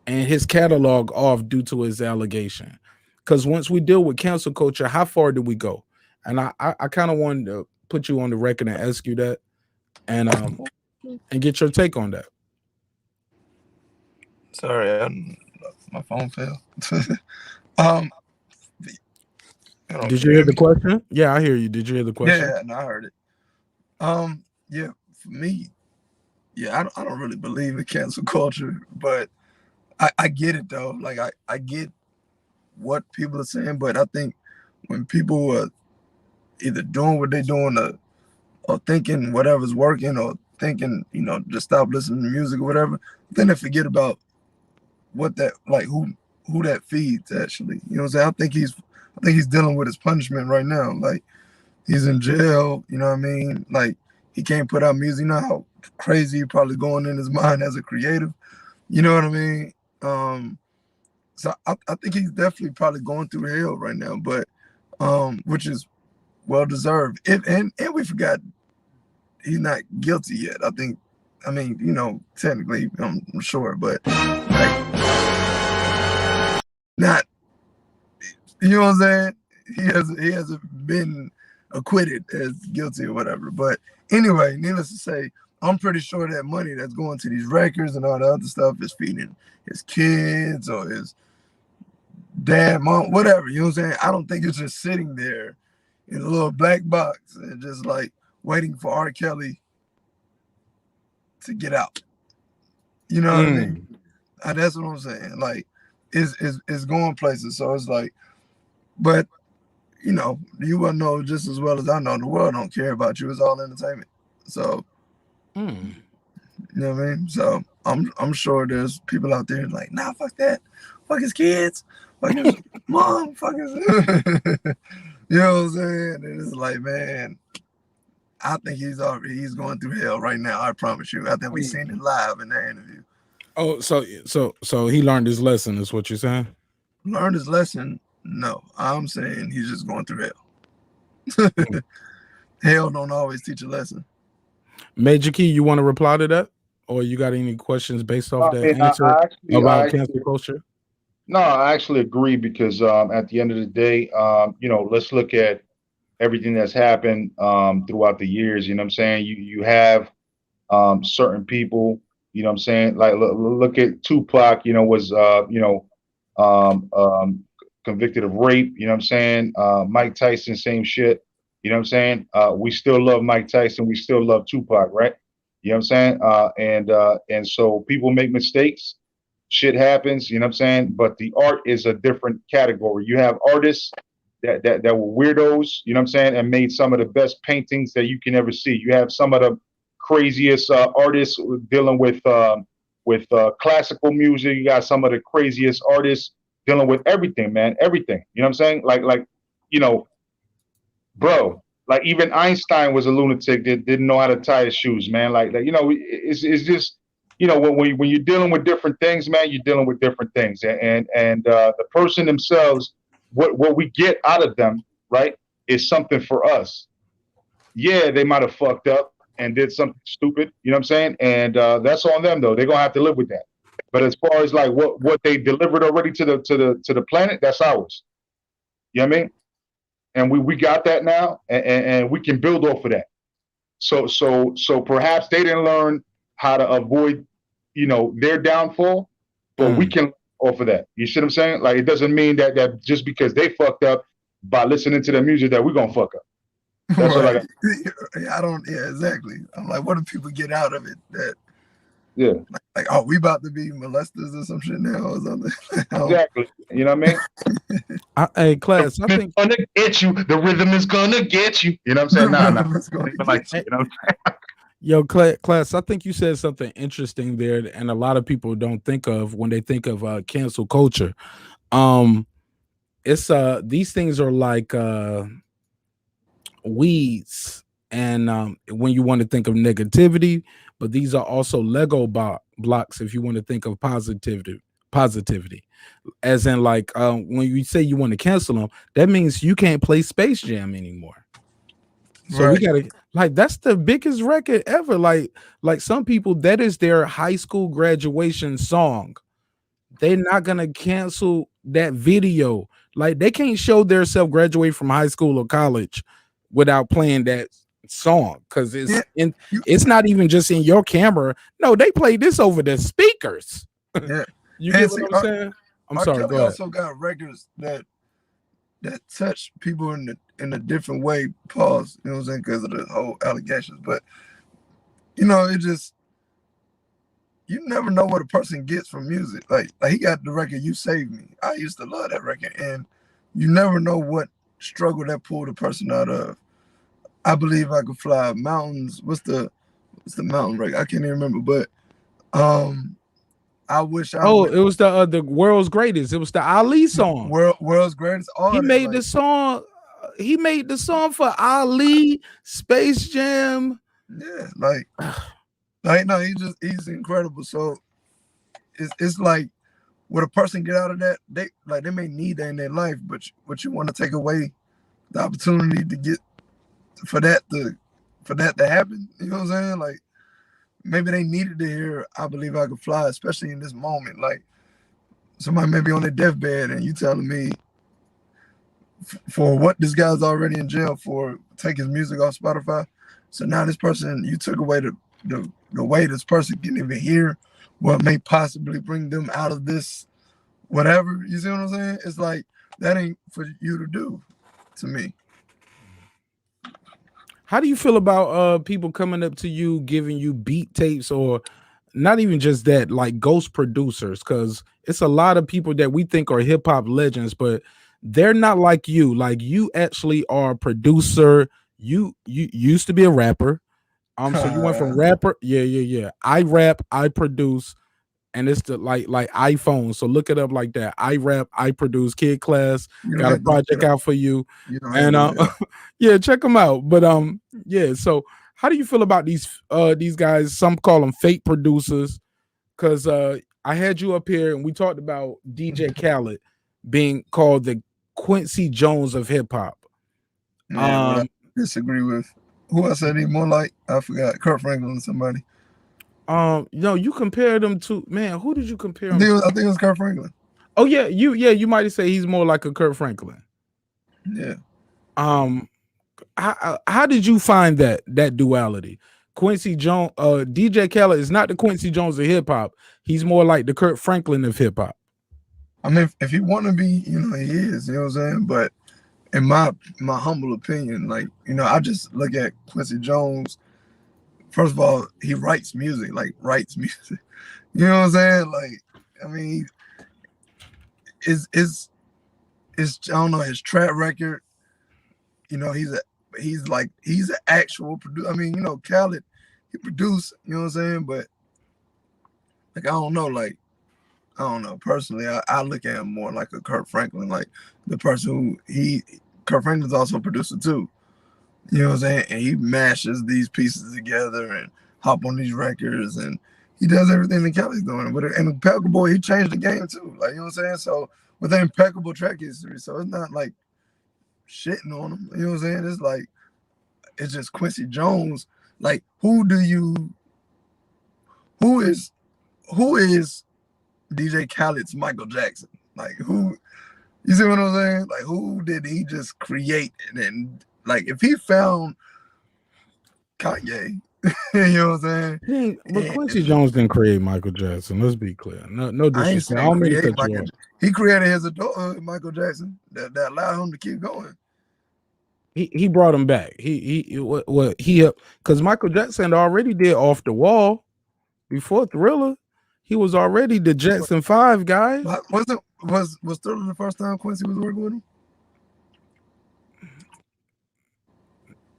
and his catalog off due to his allegation. Because once we deal with cancel culture, how far do we go? And I kind of wanted to put you on the record and ask you that, and get your take on that. Sorry, my phone fell. Did you hear the question? Yeah, I hear you. Did you hear the question? Yeah, no, I heard it. Yeah, for me, yeah, I don't really believe in cancel culture, but I get it though. Like I get what people are saying, but I think when people are either doing what they're doing or thinking whatever's working or thinking, just stop listening to music or whatever, then they forget about what that, like, who that feeds actually. You know what I'm saying? I think he's dealing with his punishment right now. Like, he's in jail, you know what I mean? Like, he can't put out music. You know how crazy he probably going in his mind as a creative. You know what I mean? So I think he's definitely probably going through hell right now, but which is well deserved. And we forgot he's not guilty yet. I mean, technically, I'm sure, but like, not. You know what I'm saying? He hasn't been acquitted as guilty or whatever. But anyway, needless to say, I'm pretty sure that money that's going to these records and all the other stuff is feeding his kids or his dad, mom, whatever. You know what I'm saying? I don't think it's just sitting there in a little black box and just like waiting for R. Kelly to get out. You know what I mean? That's what I'm saying. Like, it's going places. So it's like, but you will know just as well as I know the world don't care about you. It's all entertainment. So you know what I mean? So I'm sure there's people out there like, nah, fuck that. Fuck his kids. Fuck his mom. Fuck his you know what I'm saying? And it's like, man, I think he's going through hell right now. I promise you. I think we seen it live in that interview. Oh, so he learned his lesson, is what you're saying? Learned his lesson? No, I'm saying he's just going through hell. Hell don't always teach a lesson. Major Key, you want to reply to that, or you got any questions based off that answer about cancel culture? No, I actually agree because at the end of the day, let's look at everything that's happened throughout the years. You know what I'm saying? You have certain people. You know what I'm saying? Like look at Tupac. Was convicted of rape. You know what I'm saying? Mike Tyson, same shit. You know what I'm saying? We still love Mike Tyson. We still love Tupac, right? You know what I'm saying? And so people make mistakes. Shit happens. You know what I'm saying? But the art is a different category. You have artists that were weirdos. You know what I'm saying? And made some of the best paintings that you can ever see. You have some of the craziest artists dealing with classical music. You got some of the craziest artists dealing with everything, man. Everything. You know what I'm saying? Like bro, like even Einstein was a lunatic that didn't know how to tie his shoes, man. It's just, when you're dealing with different things, man, you're dealing with different things. And the person themselves, what we get out of them, right, is something for us. Yeah, they might have fucked up and did something stupid, you know what I'm saying? And that's on them though. They're gonna have to live with that. But as far as like what they delivered already to the planet, that's ours. You know what I mean? And we got that now, and we can build off of that. So perhaps they didn't learn how to avoid, their downfall, but we can off of that. You see what I'm saying? Like, it doesn't mean that just because they fucked up by listening to their music that we're gonna fuck up. That's right. what I don't. Yeah, exactly. I'm like, what do people get out of it? That like, oh, we about to be molesters or some shit now or something. Exactly. You know what I mean? Hey, class, I think gonna get you. The rhythm is gonna get you. You know what I'm saying? Nah. Like, you know what I'm saying? Yo, class, I think you said something interesting there, and a lot of people don't think of when they think of cancel culture. It's these things are like weeds, and when you want to think of negativity, but these are also Lego blocks if you want to think of positivity. As in, like, when you say you want to cancel them, that means you can't play Space Jam anymore. So we gotta, like, that's the biggest record ever. Like some people, that is their high school graduation song. they're not gonna cancel that video. Like they can't show themselves graduate from high school or college without playing that song because Yeah, it's not even just in your camera. No, they play this over the speakers. yeah. You And get see, what I'm saying? I'm R. sorry, Kelly go ahead. also got records that touch people in a different way. Pause. You know what I'm saying? Because of the whole allegations, but it just you never know what a person gets from music. Like he got the record "You Saved Me." I used to love that record, and you never know what struggle that pulled a person out of. I Believe I Could Fly Mountains. What's the mountain record? I can't even remember, but I wish I Oh, would. it was the world's greatest. It was the Ali song. World's Greatest. All He that, made like, the song. He made the song for Ali, Space Jam. yeah, no, he's incredible. So it's like what a person get out of that, they may need that in their life, but you want to take away the opportunity to get for that to happen. You know what I'm saying? Like maybe they needed to hear "I Believe I Could Fly," especially in this moment. Like somebody may be on their deathbed and you telling me for what this guy's already in jail for, take his music off Spotify. So now this person, you took away the way this person can even hear what may possibly bring them out of this whatever. You see what I'm saying? It's like that ain't for you to do to me. How do you feel about people coming up to you giving you beat tapes or not even just that, like ghost producers? Because it's a lot of people that we think are hip hop legends, but they're not like you. Like you actually are a producer. You used to be a rapper. So you went from rapper, yeah. I rap, I produce, and it's the like iPhone. So look it up like that. I rap, I produce. Kid Class got a project out for you, and yeah, check them out. But yeah. So how do you feel about these guys? Some call them fake producers because I had you up here and we talked about DJ Khaled being called the Quincy Jones of hip hop. Yeah, what I disagree with. Who I said he more like? I forgot. Kurt Franklin or somebody. You compared him to, man, who did you compare him I think it was Kurt Franklin. Oh yeah, you might say he's more like a Kurt Franklin. Yeah. How did you find that duality? Quincy Jones, DJ Khaled is not the Quincy Jones of hip hop. He's more like the Kurt Franklin of hip hop. I mean, if you want to be, he is. You know what I'm saying? But in my humble opinion, like, I just look at Quincy Jones. First of all, he writes music. You know what I'm saying? Like, I mean, is I don't know, his track record. He's an actual producer. I mean, Khaled, he produced. You know what I'm saying? But like, I don't know. Personally, I look at him more like a Kurt Franklin, like the person who Kurt Franklin's also a producer too. You know what I'm saying? And he mashes these pieces together and hop on these records, and he does everything that Kelly's doing. But and Impeccable, he changed the game too. Like, you know what I'm saying? So with an impeccable track history, so it's not like shitting on him. You know what I'm saying? It's like it's just Quincy Jones. Like, who is DJ Khaled's Michael Jackson? Like, who? You see what I'm saying? Like, who did he just create? And like, if he found Kanye, you know what I'm saying? But Quincy Jones didn't create Michael Jackson. Let's be clear. No disrespect. I don't mean to cut you off. He created his adult Michael Jackson that allowed him to keep going. He brought him back. He because Michael Jackson already did Off the Wall before Thriller. He was already the Jackson 5 guy. Was Thriller the first time Quincy was working with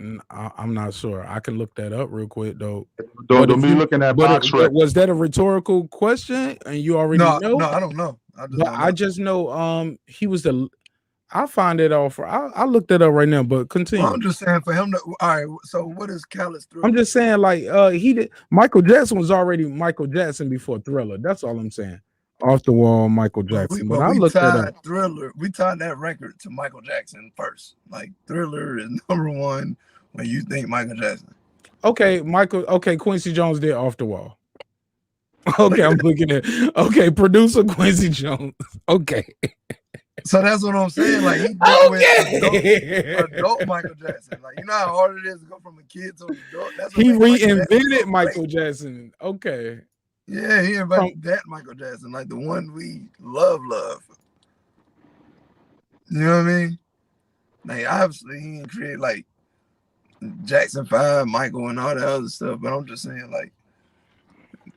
him? I'm not sure. I can look that up real quick though. Don't be looking at box records. Was that a rhetorical question? And you already know? No, I don't know. I just know he was the. I'll find it off. I looked it up right now, but continue. Well, I'm just saying for him to. All right. So what is Khaled's Thriller? I'm just saying, like, he did. Michael Jackson was already Michael Jackson before Thriller. That's all I'm saying. Off the Wall, Michael Jackson. But I looked at that. Thriller. We tied that record to Michael Jackson first. Like, Thriller is #1 when you think Michael Jackson. Okay, Quincy Jones did Off the Wall. Okay, I'm looking at. Okay, producer Quincy Jones. Okay. So that's what I'm saying. Like he dealt with Okay. adult Michael Jackson. Like you know how hard it is to go from a kid to an adult. That's what He made Michael Jackson reinvented so Michael great. Jackson. Okay. Yeah, he invented that Michael Jackson, like the one we love. You know what I mean? Like obviously he didn't create like Jackson 5, Michael, and all that other stuff. But I'm just saying, like,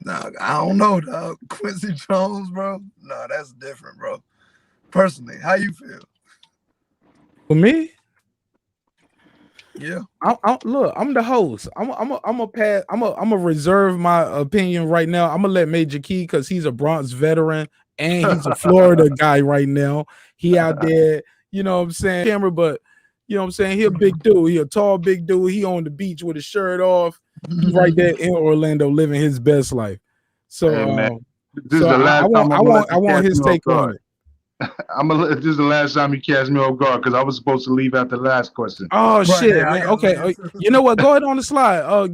nah, I don't know, dog. Quincy Jones, bro. No, that's different, bro. Personally, how you feel? For me, yeah. Look, I'm the host. I'm a reserve my opinion right now. I'm gonna let Major Key because he's a Bronx veteran and he's a Florida guy right now. He out there, you know what I'm saying, camera, but you know what I'm saying? He a big dude. He a tall, big dude. He on the beach with his shirt off. He right there in Orlando living his best life. So, hey, man, this so is the last time I want his take on it. This is the last time you catch me off guard because I was supposed to leave after the last question. Oh Right, shit, yeah, man. Okay, you know what? Go ahead on the slide. What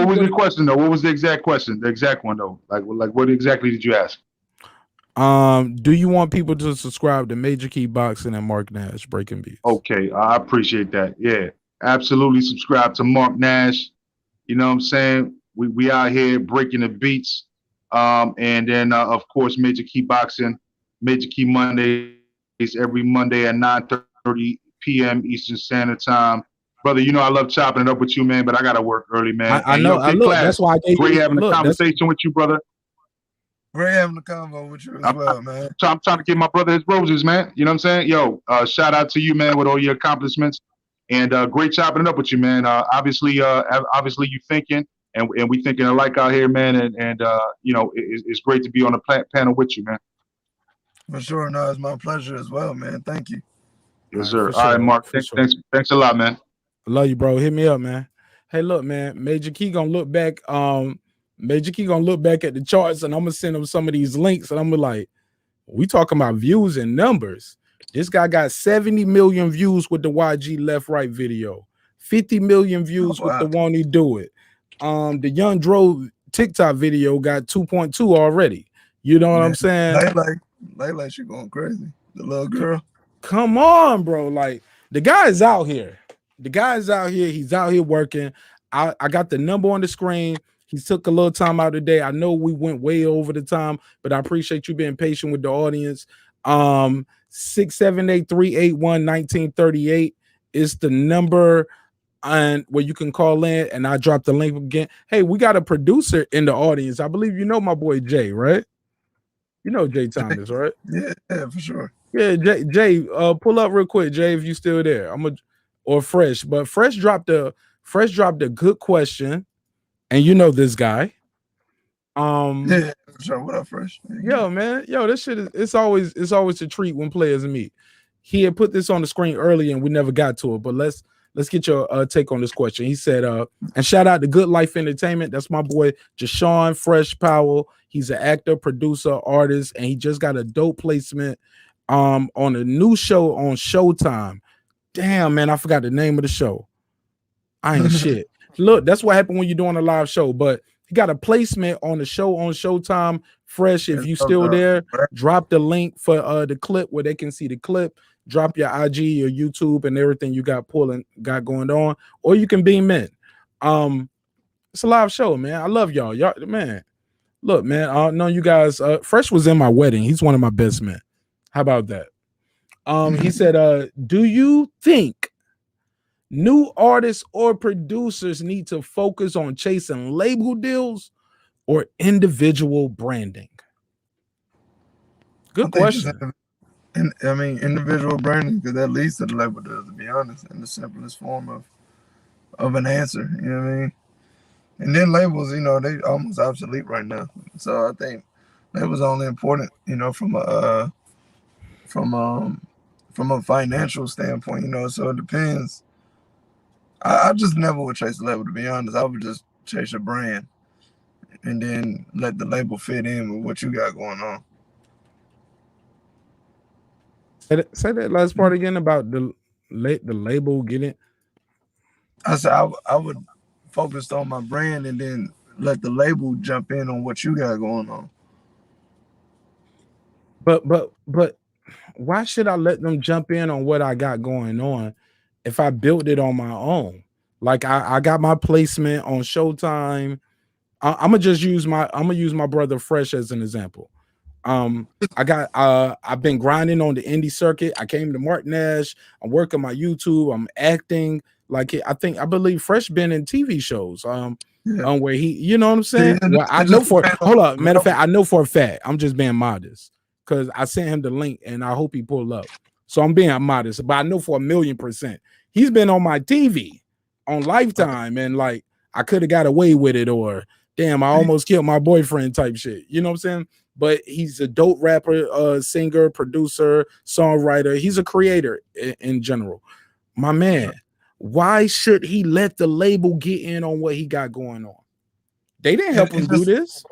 was the question though? What was the exact question? The exact one though? Like what exactly did you ask? Do you want people to subscribe to Major Key Boxing and Mark Nash Breaking Beats? Okay, I appreciate that. Yeah, absolutely. Subscribe to Mark Nash. You know what I'm saying? We out here breaking the beats. And then of course Major Key Boxing, Major Key Mondays every Monday at 9:30 p.m. Eastern Standard Time. Brother, you know I love chopping it up with you, man, but I gotta work early, man. I know. I look. That's why I gave great you. having a conversation with you, brother. Great having a convo with you as well, man. I'm trying to give my brother his roses, man. You know what I'm saying? Yo, shout out to you, man, with all your accomplishments, and great chopping it up with you, man. Obviously you thinking, and we thinking alike out here, man, and you know it's great to be on the panel with you, man. For sure, no, it's my pleasure as well, man. Thank you. Yes, sir. All right, Mark. Thanks a lot, man. I love you, bro. Hit me up, man. Hey, look, man. Major Key gonna look back. Major Key gonna look back at the charts, and I'm gonna send him some of these links, and I'm gonna like, we talking about views and numbers. This guy got 70 million views with the YG Left Right video, 50 million views with the Won't He Do It. The Young Dro TikTok video got 2.2 already. You know what I'm saying? They like she going crazy. The little girl. Come on, bro. Like the guy's out here. The guy's out here. He's out here working. I got the number on the screen. He took a little time out today. I know we went way over the time, but I appreciate you being patient with the audience. 678-381-1938 is the number and where you can call in, and I dropped the link again. Hey, we got a producer in the audience. I believe you know my boy Jay, right? You know Jay Thomas, right? Yeah, for sure. Yeah, Jay, pull up real quick, Jay, if you still there. Or Fresh, but Fresh dropped a good question. And you know this guy. Yeah, sure. What up, Fresh? Yo, man. Yo, this shit is it's always a treat when players meet. He had put this on the screen earlier and we never got to it, but let's get your take on this question. He said, and shout out to Good Life Entertainment. That's my boy Jashawn Fresh Powell. He's an actor, producer, artist, and he just got a dope placement on a new show on Showtime. Damn, man, I forgot the name of the show. I ain't shit. Look, that's what happened when you're doing a live show, but he got a placement on the show on Showtime. Fresh, if you still there, drop the link for the clip where they can see the clip. Drop your IG, your YouTube, and everything you got going on, or you can beam in. It's a live show, man. I love y'all. Y'all, man. Look, man, I know you guys. Fresh was in my wedding. He's one of my best men. How about that? He said, do you think new artists or producers need to focus on chasing label deals or individual branding? Good question. I mean, individual branding, because that leads to the label deals, to be honest, in the simplest form of an answer. You know what I mean? And then labels, you know, they almost obsolete right now. So I think labels only important, you know, from a financial standpoint, you know. So it depends. I just never would chase a label, to be honest. I would just chase a brand and then let the label fit in with what you got going on. Say that last part again about the label getting. I said I would focus on my brand and then let the label jump in on what you got going on. But why should I let them jump in on what I got going on if I built it on my own? Like I got my placement on Showtime. I'm gonna use my brother Fresh as an example. I've been grinding on the indie circuit. I came to Martin Nash. I'm working my YouTube. I'm acting. Like I believe Fresh been in TV shows. Where he, you know what I'm saying? Well, I know for hold up. Matter of fact, I know for a fact. I'm just being modest because I sent him the link and I hope he pull up. So I'm being modest, but I know for 1,000,000% he's been on my TV on Lifetime, and like I could have got away with it, or damn, I almost killed my boyfriend type shit. You know what I'm saying? But he's a dope rapper, singer, producer, songwriter. He's a creator in general. My man, why should he let the label get in on what he got going on? They didn't help him do this.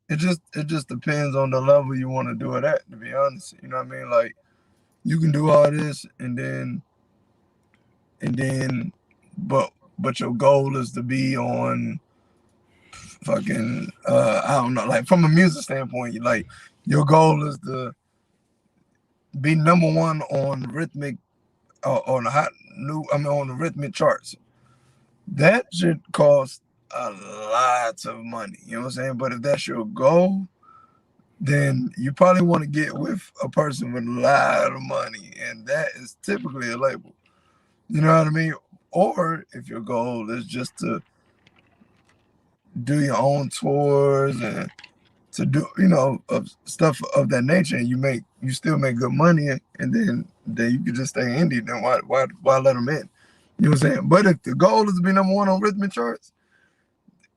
It just depends on the level you want to do it at, to be honest. You know what I mean? Like, you can do all this and then but your goal is to be on fucking I don't know, like from a music standpoint, like your goal is to be #1 on rhythmic on the rhythmic charts. That should cost a lot of money, you know what I'm saying? But if that's your goal, then you probably want to get with a person with a lot of money, and that is typically a label. You know what I mean? Or if your goal is just to do your own tours and to do, you know, stuff of that nature, and you still make good money, and then you could just stay indie, then why let them in? You know what I'm saying? But if the goal is to be #1 on rhythmic charts,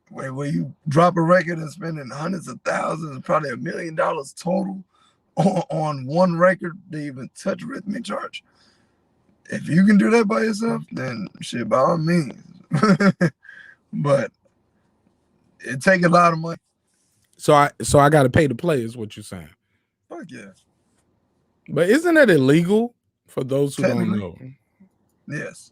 where you drop a record and spending hundreds of thousands, probably $1 million total on one record to even touch rhythmic charts, if you can do that by yourself, then shit, by all means. But it take a lot of money. So I got to pay to play, is what you're saying? Fuck yeah. But isn't that illegal for those who don't know? Yes.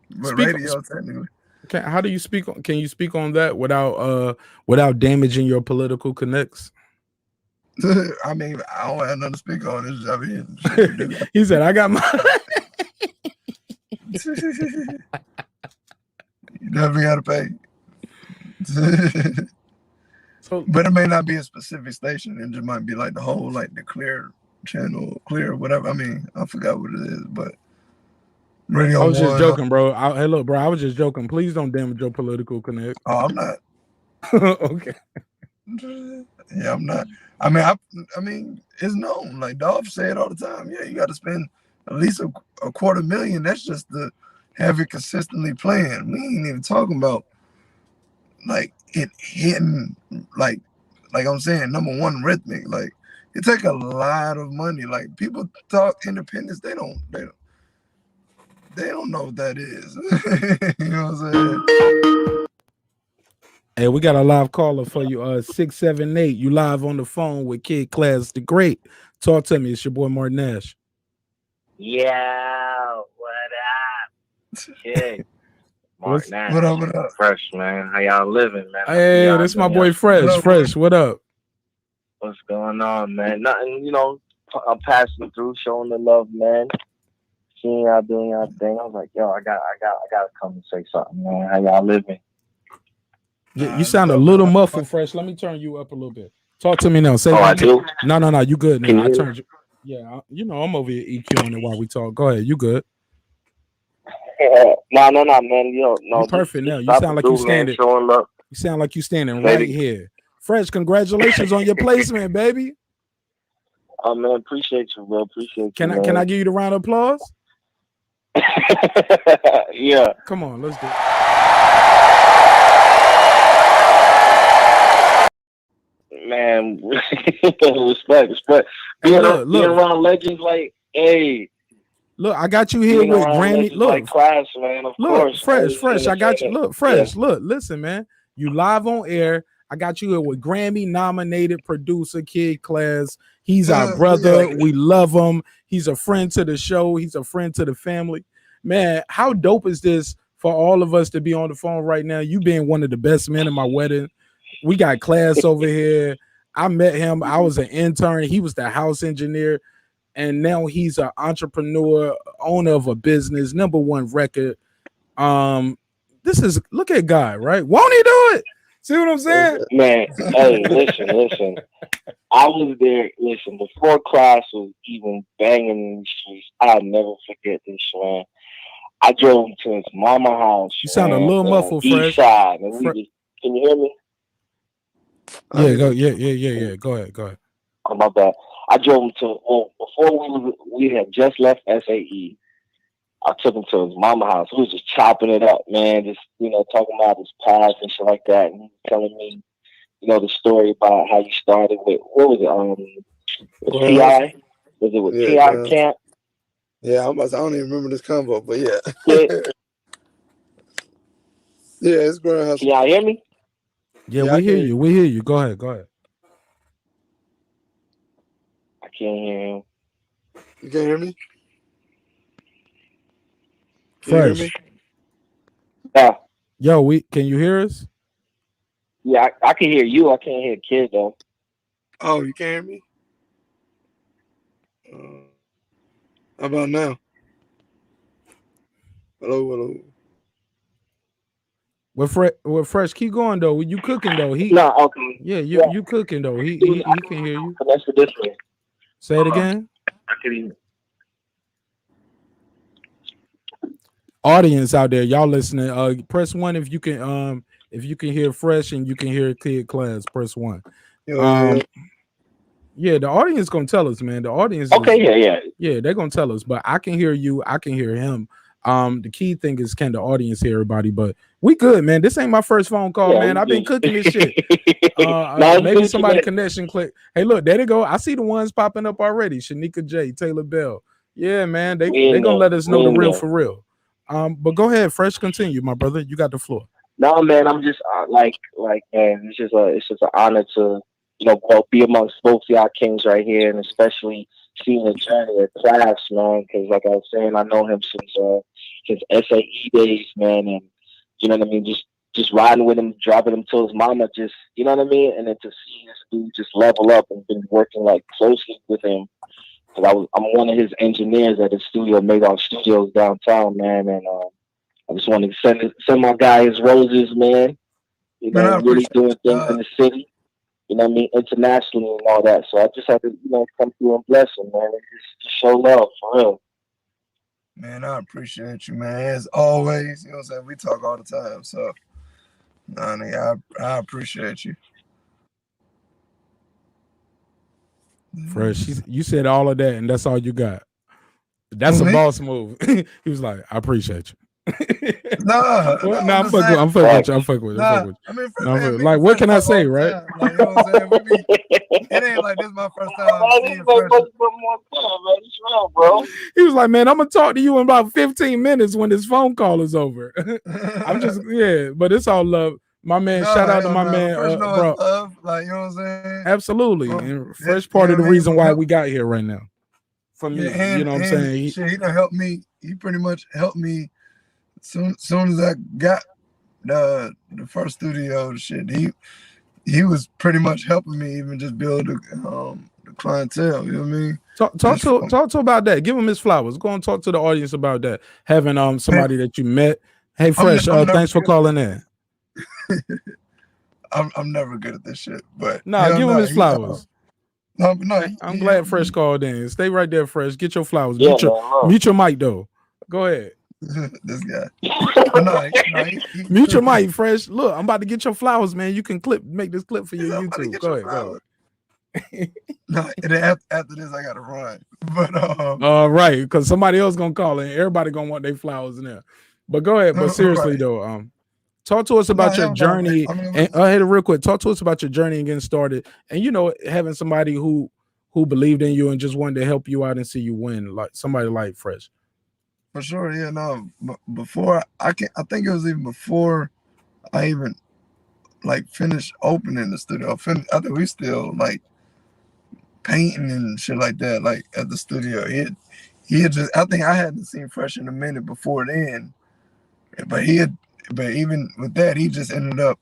But radio, technically. How do you speak on? Can you speak on that without damaging your political connects? I mean, I don't have nothing to speak on. This. I mean, he said, "I got my." You definitely got to pay. But it may not be a specific station. It just might be like the whole, like the Clear channel, Clear, whatever. I mean, I forgot what it is, but Radio I was One, just joking, bro. Hey, look, bro, I was just joking. Please don't damage your political connect. Oh, I'm not. Okay. Yeah, I'm not. I mean, it's known. Like Dolph say it all the time. Yeah, you got to spend at least a $250,000. That's just to have it consistently playing. We ain't even talking about like it hitting like I'm saying #1 rhythmic. Like it take a lot of money. Like people talk independence, they don't know what that is. You know what I'm saying? Hey, we got a live caller for you. 678. You live on the phone with Kid Class the Great. Talk to me. It's your boy Martin Nash. Yeah, what up? Kid. Martin Nash. What up? Fresh, man. How y'all living, man? Hey, that's my boy Fresh. Fresh, what up? What's going on, man? Nothing, you know, I'm passing through, showing the love, man. Seeing y'all doing y'all thing. I was like, yo, I gotta come and say something, man. How y'all living? You sound a little muffled, Fresh. Let me turn you up a little bit. Talk to me now. Say I do? No. You good now. I you turned you. Yeah, you know, I'm over here EQing it while we talk. Go ahead. You good? No, man. You perfect now. You sound like you standing. Showing love. You sound like you standing right here. Fresh, congratulations on your placement, baby. Oh man, appreciate you, bro. Appreciate you. Can I give you the round of applause? Yeah. Come on, let's do it. Man, respect. Being around legends like, hey. Look, I got you here with Grammy. Look, like Class, man. Of course, Fresh. I got you. Look, Fresh. Yeah. Look, listen, man. You live on air. I got you here with Grammy nominated producer Kid Class. He's our brother. Yeah. We love him. He's a friend to the show. He's a friend to the family. Man, how dope is this for all of us to be on the phone right now? You being one of the best men at my wedding. We got Class over here. I met him. I was an intern. He was the house engineer. And now he's an entrepreneur, owner of a business, #1 record. This is, look at God, right? Won't he do it? See what I'm saying? Man, hey, listen. I was there, before Class was even banging in the streets. I'll never forget this, man. I drove him to his mama house. You sound a little muffled, Fresh. East side, and can you hear me? Yeah, Go ahead. Oh, my bad. I drove him to, before we had just left SAE. I took him to his mama house. We was just chopping it up, man. Just, talking about his past and shit like that. And he was telling me, the story about how you started with, what was it? With T.I.? Was it with T.I. Camp? Yeah, I don't even remember this convo, but yeah. Yeah, it's Growing House. Can y'all hear me? Yeah, we hear you. We hear you. Go ahead. I can't hear him. You can't hear me? Fresh. Yeah. Yo, can you hear us? Yeah, I can hear you. I can't hear Kid though. Oh, you can't hear me? How about now? Hello. With Fresh, keep going though. You cooking though? Okay. Yeah, you cooking though. He can hear you. That's the difference. Say it again. I can hear you. Audience out there, y'all listening. Press 1 if you can hear Fresh and you can hear Kid Class. Press 1. Yeah, the audience gonna tell us, man. The audience. Okay, yeah, they're gonna tell us. But I can hear you. I can hear him. The key thing is, can the audience hear everybody? But we good, man. This ain't my first phone call, man. I've been cooking this shit. Maybe somebody connection click. Hey, look, there they go. I see the ones popping up already. Shanika J, Taylor Bell. Yeah, man. They gonna let us know the real for real. But go ahead, Fresh. Continue, my brother. You got the floor. No, man. I'm just like, man. It's just an honor to, be amongst both y'all kings right here, and especially seeing the journey of Class, man. Because like I was saying, I know him since SAE days, man, and you know what I mean. Just riding with him, dropping him to his mama, just you know what I mean. And then to see this dude just level up and been working like closely with him. Because I'm one of his engineers at the studio, MADAR Studios downtown, man, and I just want to send my guy his roses, man. Really doing things in the city. You know what I mean, internationally and all that. So I just have to, come through and bless him, man, and just show love for real. Man, I appreciate you, man. As always, what I'm saying? We talk all the time, so nigga, I appreciate you. Fresh, you said all of that, and that's all you got. That's a boss move. He was like, I appreciate you. I'm fucking with you. I mean, like, what can I say, right? Like, you know what I'm saying? It ain't like this is my first time seeing Fresh. Bro. He was like, man, I'm gonna talk to you in about 15 minutes when this phone call is over. I'm just, but it's all love. My man, shout out to my man, bro. Love, like, you know what I'm saying? Absolutely. And Fresh part of the reason why we got here right now. For me, you know what I'm saying? He done helped me. He pretty much helped me soon as I got the first studio shit. He was pretty much helping me even just build the clientele. You know what I mean? Talk to about that. Give him his flowers. Go and talk to the audience about that. Having somebody that you met. Hey, Fresh, thanks for calling in. I'm never good at this shit, but give him his flowers. I'm glad Fresh called in. Stay right there, Fresh. Get your flowers. Mute your mic though. Go ahead. This guy. Mute your mic, Fresh. Look, I'm about to get your flowers, man. You can make this clip for your YouTube. Go ahead. And then after this, I gotta run. But right, because somebody else gonna call in. Everybody gonna want their flowers in there. But go ahead. But seriously though, talk to us about your journey. And real quick, talk to us about your journey and getting started. And having somebody who believed in you and just wanted to help you out and see you win, like somebody like Fresh. For sure, yeah, no. Before I think it was even before I even like finished opening the studio. I think we still like painting and shit like that, like at the studio. He had just, I think I hadn't seen Fresh in a minute before then, but even with that, he just ended up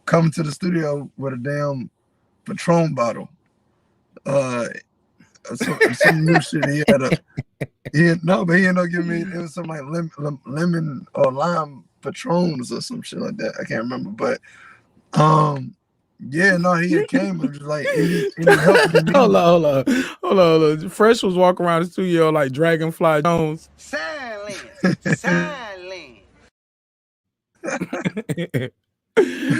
coming to the studio with a damn Patron bottle. Some new shit. He ended up giving me, it was some like lemon or lime Patrons or some shit like that. I can't remember, but yeah, no, he came and was like, any help you need. Hold on. Fresh was walking around the studio like Dragonfly Jones. Silent.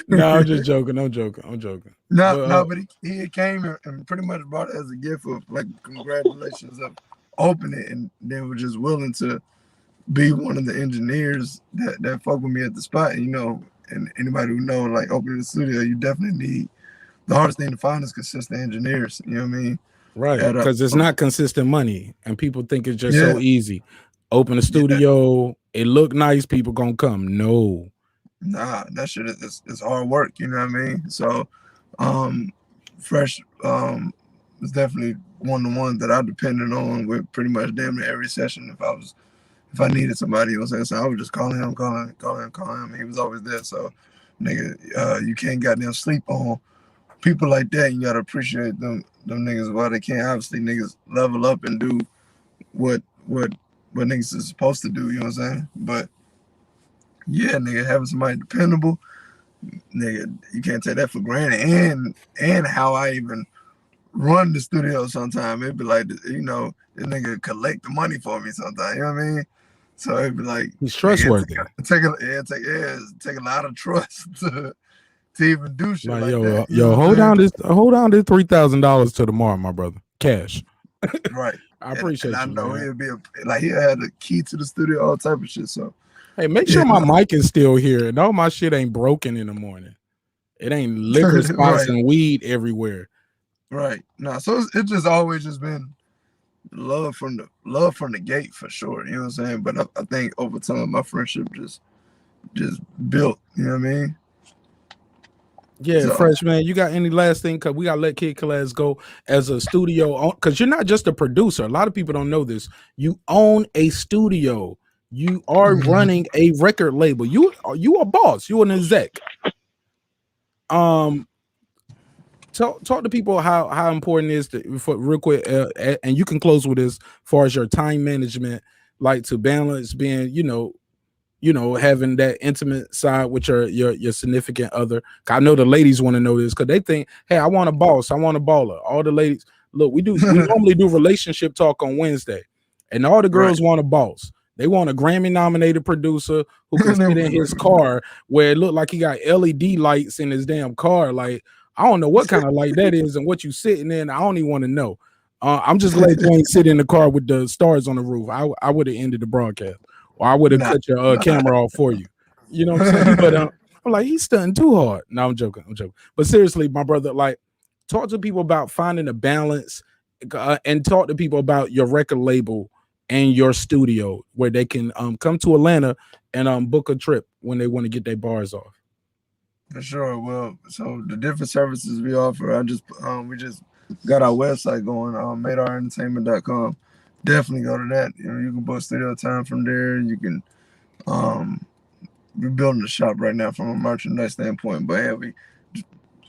No, I'm just joking. I'm joking. But he came and pretty much brought it as a gift of like congratulations of opening it, and then was just willing to be one of the engineers that fuck with me at the spot, you know. And anybody who know, like, opening the studio, you definitely need, the hardest thing to find is consistent engineers. You know what I mean? Right, because it's not consistent money, and people think it's just so easy. Open a studio, it look nice, people gonna come. No. Nah, that shit is hard work, you know what I mean? So, Fresh was definitely one of the ones that I depended on with pretty much damn near every session. If I needed somebody, you know what I'm saying? So I would just call him. He was always there. So, nigga, you can't goddamn sleep on people like that. You gotta appreciate them niggas while they can't. Obviously, niggas level up and do what niggas is supposed to do, you know what I'm saying? But yeah, nigga, having somebody dependable, nigga, you can't take that for granted. And how I even run the studio sometimes, it'd be like, you know, this nigga collect the money for me sometimes, you know what I mean? So it'd be like, he's trustworthy. Take a lot of trust to even do shit like that. Yo, hold on this $3,000 till tomorrow, my brother. Cash. Right. I appreciate you. I know man. he'll be he had a key to the studio, all type of shit. So hey, make sure my mic is still here and all my shit ain't broken in the morning. It ain't liquor spots and weed everywhere. Right. No, so it's just always just been love from the gate for sure. You know what I'm saying? But I think over time my friendship just built. You know what I mean? Yeah, so, Fresh, man, you got any last thing? Because we got to let Kid Kalaz go as a studio, because you're not just a producer. A lot of people don't know this. You own a studio. You are running a record label. You a boss. You an exec. Talk to people how important it is for real quick, and you can close with this as far as your time management, like to balance being, you know, having that intimate side with your significant other. I know the ladies want to know this because they think, hey, I want a boss, I want a baller. All the ladies, look, we normally do relationship talk on Wednesday, and all the girls want a boss. They want a Grammy nominated producer who can sit in his car where it looked like he got LED lights in his damn car. Like, I don't know what kind of light that is and what you sitting in. I don't even want to know. I'm just glad you ain't sitting in the car with the stars on the roof. I would have ended the broadcast. Or I would have cut your camera off for you. You know what I'm saying? But I'm like, he's stunting too hard. No, I'm joking. But seriously, my brother, like, talk to people about finding a balance and talk to people about your record label and your studio where they can come to Atlanta and book a trip when they want to get their bars off. For sure. Well, so the different services we offer, we just got our website going, MADARentertainment.com. Definitely go to that. You know, you can book studio time from there. You can we're building a shop right now from a merchandise standpoint, but yeah, we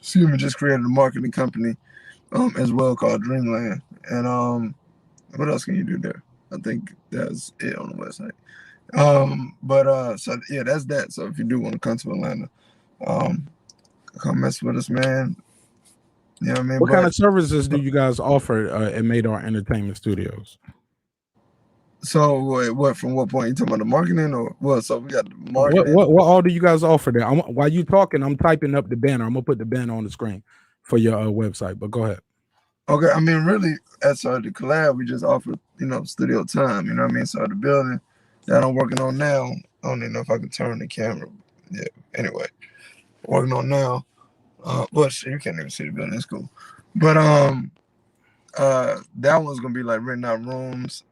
just created a marketing company as well called Dreamland. And what else can you do there? I think that's it on the website. So yeah, that's that. So if you do want to come to Atlanta, come mess with us, man. You know what I mean? What kind of services do you guys offer at MADAR Entertainment Studios? So what? From what point? You talking about the marketing or what? So we got the marketing. What all do you guys offer there? While you talking, I'm typing up the banner. I'm gonna put the banner on the screen for your website. But go ahead. Okay, I mean, really, as the collab, we just offer, you know, studio time. You know what I mean? So the building that I'm working on now, I don't even know if I can turn the camera. Yeah. Anyway, working on now. Well, shit, you can't even see the building. It's cool. But that one's gonna be like renting out rooms.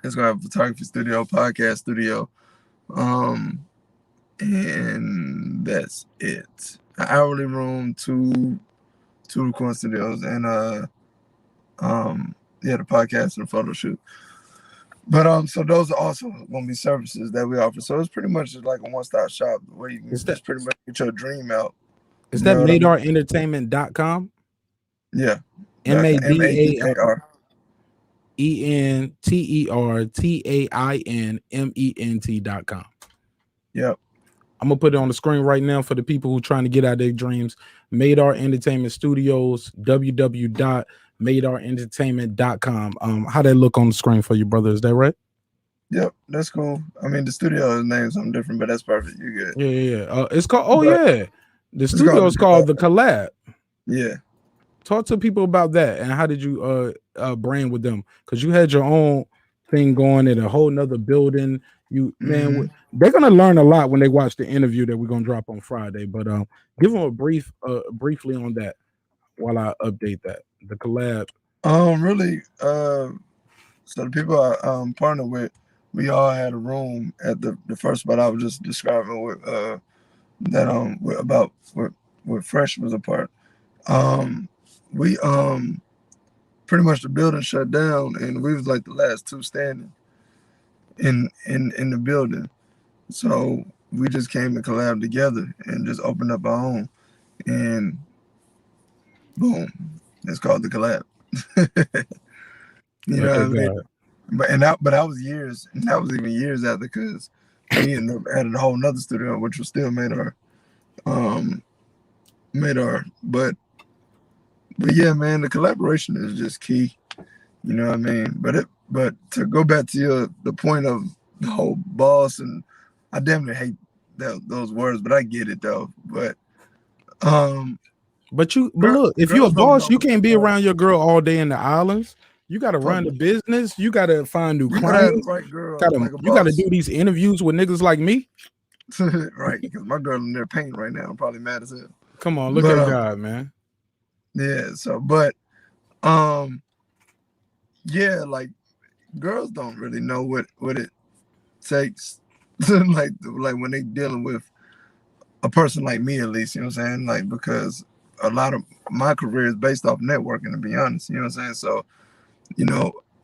It's gonna have a photography studio, podcast studio, and that's it. An hourly room, two recording studios, and the podcast and photo shoot. But so those are also gonna be services that we offer. So it's pretty much just like a one-stop shop where you can just pretty much get your dream out. Is that MADARentertainment.com? Yeah. MADAR ENTERTAINMENT.com. Yep. I'm gonna put it on the screen right now for the people who are trying to get out their dreams. MADAR Entertainment Studios, www.madarentertainment.com. How that look on the screen for you, brother? Is that right? Yep, that's cool. I mean, the studio name is something different, but that's perfect. You good? Yeah. It's called. The studio is called The Collab. Yeah. Talk to people about that and how did you brand with them? Because you had your own thing going in a whole nother building. They're gonna learn a lot when they watch the interview that we're gonna drop on Friday. But give them a briefly on that while I update that. The collab. Really. So the people I partnered with, we all had a room at the first spot I was just describing with about where Fresh was a part. We pretty much the building shut down and we was like the last two standing in the building. So we just came to collab together and just opened up our own, and boom, it's called The Collab. You know what I mean? But that was years, and that was even years after, because we ended up adding a whole nother studio, which was still MADAR. But yeah, man, the collaboration is just key. You know what I mean? But to go back to the point of the whole boss, and I definitely hate those words, but I get it though. But look, if you're a boss, you can't be around your girl all day in the islands. You got to run the business. You got to find new clients. Right, girl. You got to do these interviews with niggas like me. Right, because my girl in there painting right now. I'm probably mad as hell. Come on, look at God, man. Yeah. So, but yeah, like girls don't really know what it takes, like when they dealing with a person like me, at least, you know what I'm saying? Like, because a lot of my career is based off networking, to be honest, you know what I'm saying? So,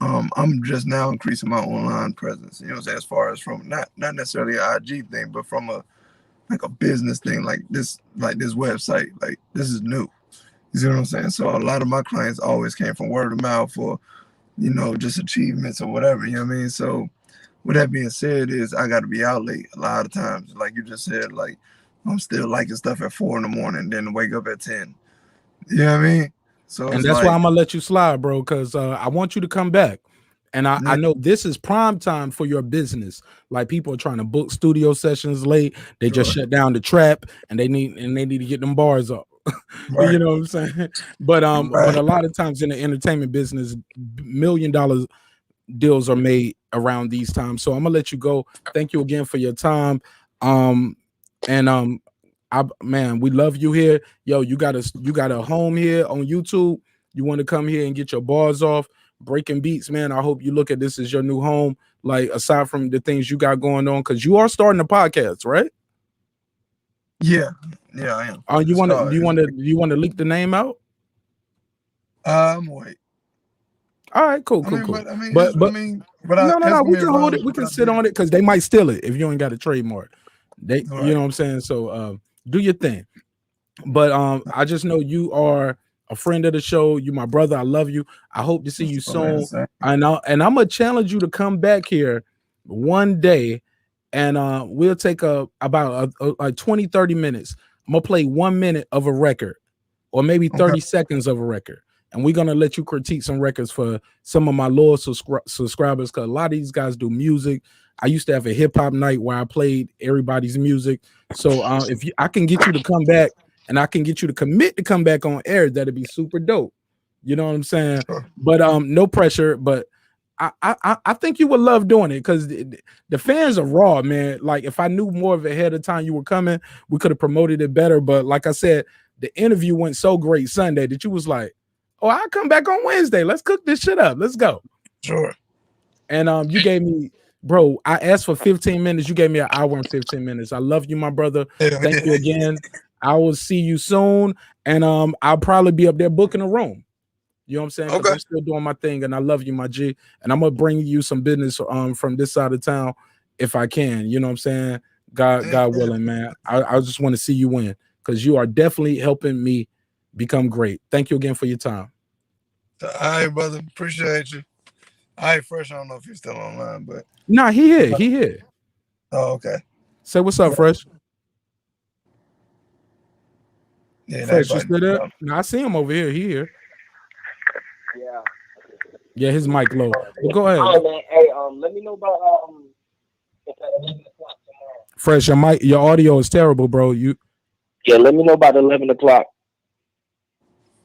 I'm just now increasing my online presence, you know what I'm saying? As far as from not necessarily an IG thing, but from a business thing, like this website, like this is new. You see what I'm saying? So a lot of my clients always came from word of mouth or, just achievements or whatever, you know what I mean? So with that being said, is I got to be out late a lot of times. Like you just said, like I'm still liking stuff at 4 a.m, then wake up at 10. You know what I mean? So and that's why I'm gonna let you slide, bro, because I want you to come back. And I know this is prime time for your business. Like people are trying to book studio sessions late. They just shut down the trap and they need to get them bars up. Right. You know what I'm saying? But but a lot of times in the entertainment business, $1 million deals are made around these times. So I'm gonna let you go. Thank you again for your time. Man, we love you here. Yo, you got a home here on YouTube. You want to come here and get your bars off, breaking beats, man. I hope you look at this as your new home. Like aside from the things you got going on, because you are starting a podcast, right? Yeah, I am. Do you want to leak the name out? Wait. All right, cool. But no, we can hold it. We can sit on it because they might steal it if you ain't got a trademark. You know what I'm saying? So do your thing. But I just know you are a friend of the show. You my brother. I love you. I hope to see you soon. And I'm gonna challenge you to come back here one day, and we'll take about 20-30 minutes. I'm gonna play 1 minute of a record, or maybe 30 seconds of a record. And we're gonna let you critique some records for some of my loyal subscribers, because a lot of these guys do music. I used to have a hip hop night where I played everybody's music. So I can get you to come back, and I can get you to commit to come back on air, that'd be super dope. You know what I'm saying? But no pressure. But I think you would love doing it because the fans are raw, man. Like if I knew more of it ahead of time you were coming, we could have promoted it better. But like I said, the interview went so great Sunday that you was like, oh, I'll come back on Wednesday. Let's cook this shit up. Let's go. Sure. And you gave me, bro, I asked for 15 minutes. You gave me an hour and 15 minutes. I love you, my brother. Thank you again. I will see you soon. And I'll probably be up there booking a room. You know what I'm saying? 'Cause Okay. I'm still doing my thing, and I love you, my G. And I'm gonna bring you some business from this side of town if I can. You know what I'm saying? God willing, man. I just want to see you win because you are definitely helping me become great. Thank you again for your time. All right, brother. Appreciate you. All right, Fresh. I don't know if you're still online, but Nah, he here. He here. oh, okay. Say what's up, Fresh. Yeah, Fresh, you everybody. still there? No, I see him over here. He here. Yeah. Yeah, his mic low. But go ahead. Oh man, hey, let me know about if at 11 o'clock tomorrow. Fresh, your audio is terrible, bro. Yeah, let me know about 11 o'clock.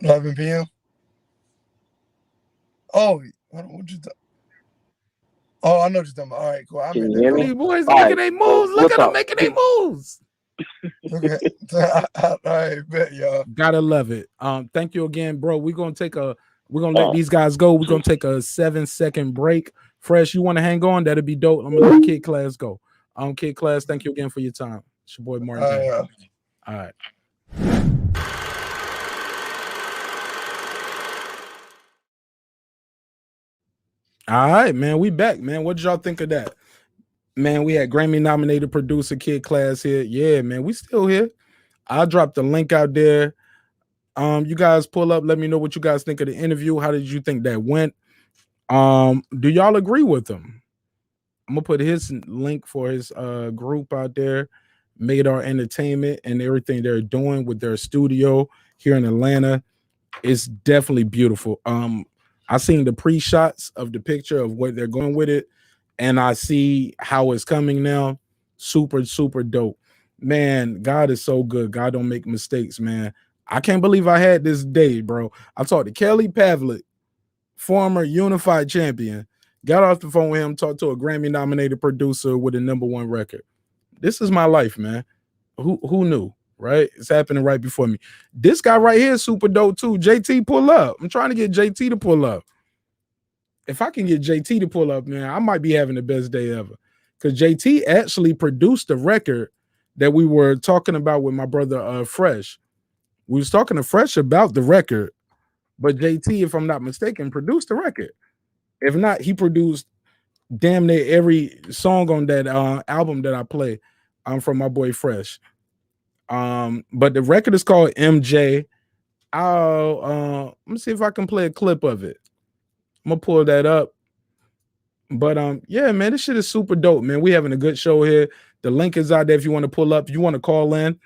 11 p.m. Oh, what you talking? Oh, I know what you're talking about. All right, cool. I'm Can in you there. hear me? These boys All making right, their moves. so Look we'll at them talk. making their moves. Okay. All right, bet y'all. Gotta love it. Thank you again, bro. We're gonna let these guys go. We're gonna take a 7-second break. Fresh, you want to hang on? That'd be dope. I'm gonna let Kid Class go. Kid Class, thank you again for your time. It's your boy Martin. All right. All right, man. We back, man. What did y'all think of that? Man, we had Grammy nominated producer Kid Class here. Yeah, man, we still here. I'll drop the link out there. You guys pull up, let me know what you guys think of the interview. How did you think that went? Do y'all agree with him? I'm gonna put his link for his group out there, MADAR Entertainment, and everything they're doing with their studio here in Atlanta. It's definitely beautiful. I seen the pre-shots of the picture of what they're going with it, and I see how it's coming now. Super, super dope. Man, God is so good. God don't make mistakes, man. I can't believe I had this day, bro. I talked to Kelly Pavlik, former unified champion, got off the phone with him, talked to a Grammy-nominated producer with a #1 record. This is my life, man. Who knew, right? It's happening right before me. This guy right here is super dope too. JT, pull up. I'm trying to get JT to pull up. If I can get JT to pull up, man, I might be having the best day ever. Because JT actually produced the record that we were talking about with my brother Fresh. We was talking to Fresh about the record, but JT, if I'm not mistaken, produced the record. If not, he produced damn near every song on that album that I play from my boy Fresh. But the record is called MJ. Let me see if I can play a clip of it. I'm gonna pull that up. But yeah, man, this shit is super dope, man. We having a good show here. The link is out there if you want to pull up. If you want to call in,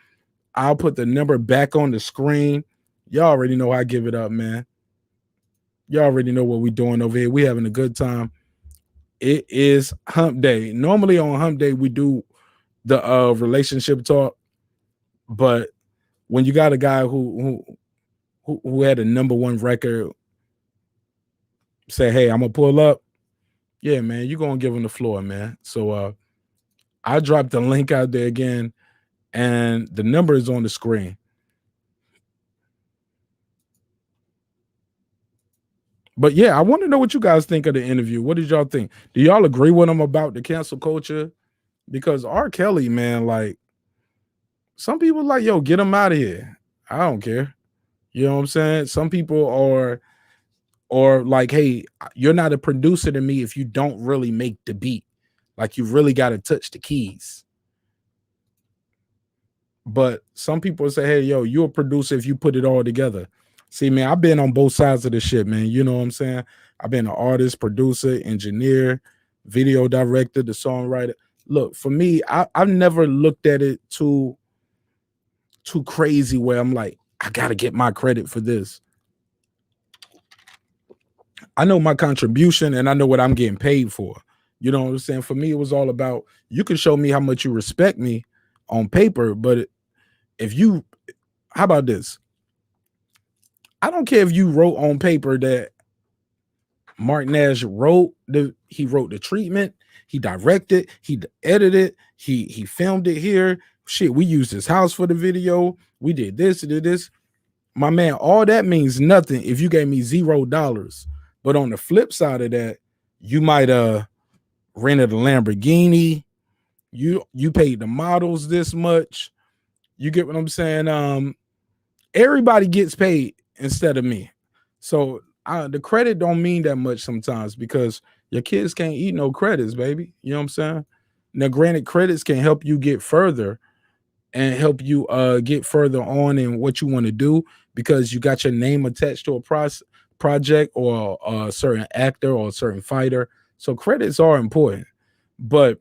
I'll put the number back on the screen. Y'all already know how I give it up, man. Y'all already know what we're doing over here. We having a good time. It is hump day. Normally on hump day, we do the relationship talk. But when you got a guy who had a #1 record say, hey, I'm gonna pull up. Yeah, man, you're gonna give him the floor, man. So I dropped the link out there again, and the number is on the screen. But yeah, I want to know what you guys think of the interview. What did y'all think? Do y'all agree with him about the cancel culture? Because R. Kelly, man, like some people like, yo, get him out of here. I don't care. You know what I'm saying? Some people are like, hey, you're not a producer to me if you don't really make the beat. Like you really got to touch the keys. But some people say, hey, yo, you're a producer if you put it all together. See, man, I've been on both sides of the shit, man. You know what I'm saying? I've been an artist, producer, engineer, video director, the songwriter. Look, for me, I've never looked at it too crazy where I'm like, I got to get my credit for this. I know my contribution and I know what I'm getting paid for. You know what I'm saying? For me, it was all about, you can show me how much you respect me on paper, but how about this? I don't care if you wrote on paper that Mark Nash he wrote the treatment, he directed, he edited, he filmed it here. Shit, we used his house for the video. We did this, did this. My man, all that means nothing if you gave me $0. But on the flip side of that, you might rented a Lamborghini. You paid the models this much. You get what I'm saying? Everybody gets paid instead of me. So the credit don't mean that much sometimes because your kids can't eat no credits, baby. You know what I'm saying? Now, granted, credits can help you get further and help you get further on in what you want to do because you got your name attached to a project or a certain actor or a certain fighter. So credits are important, but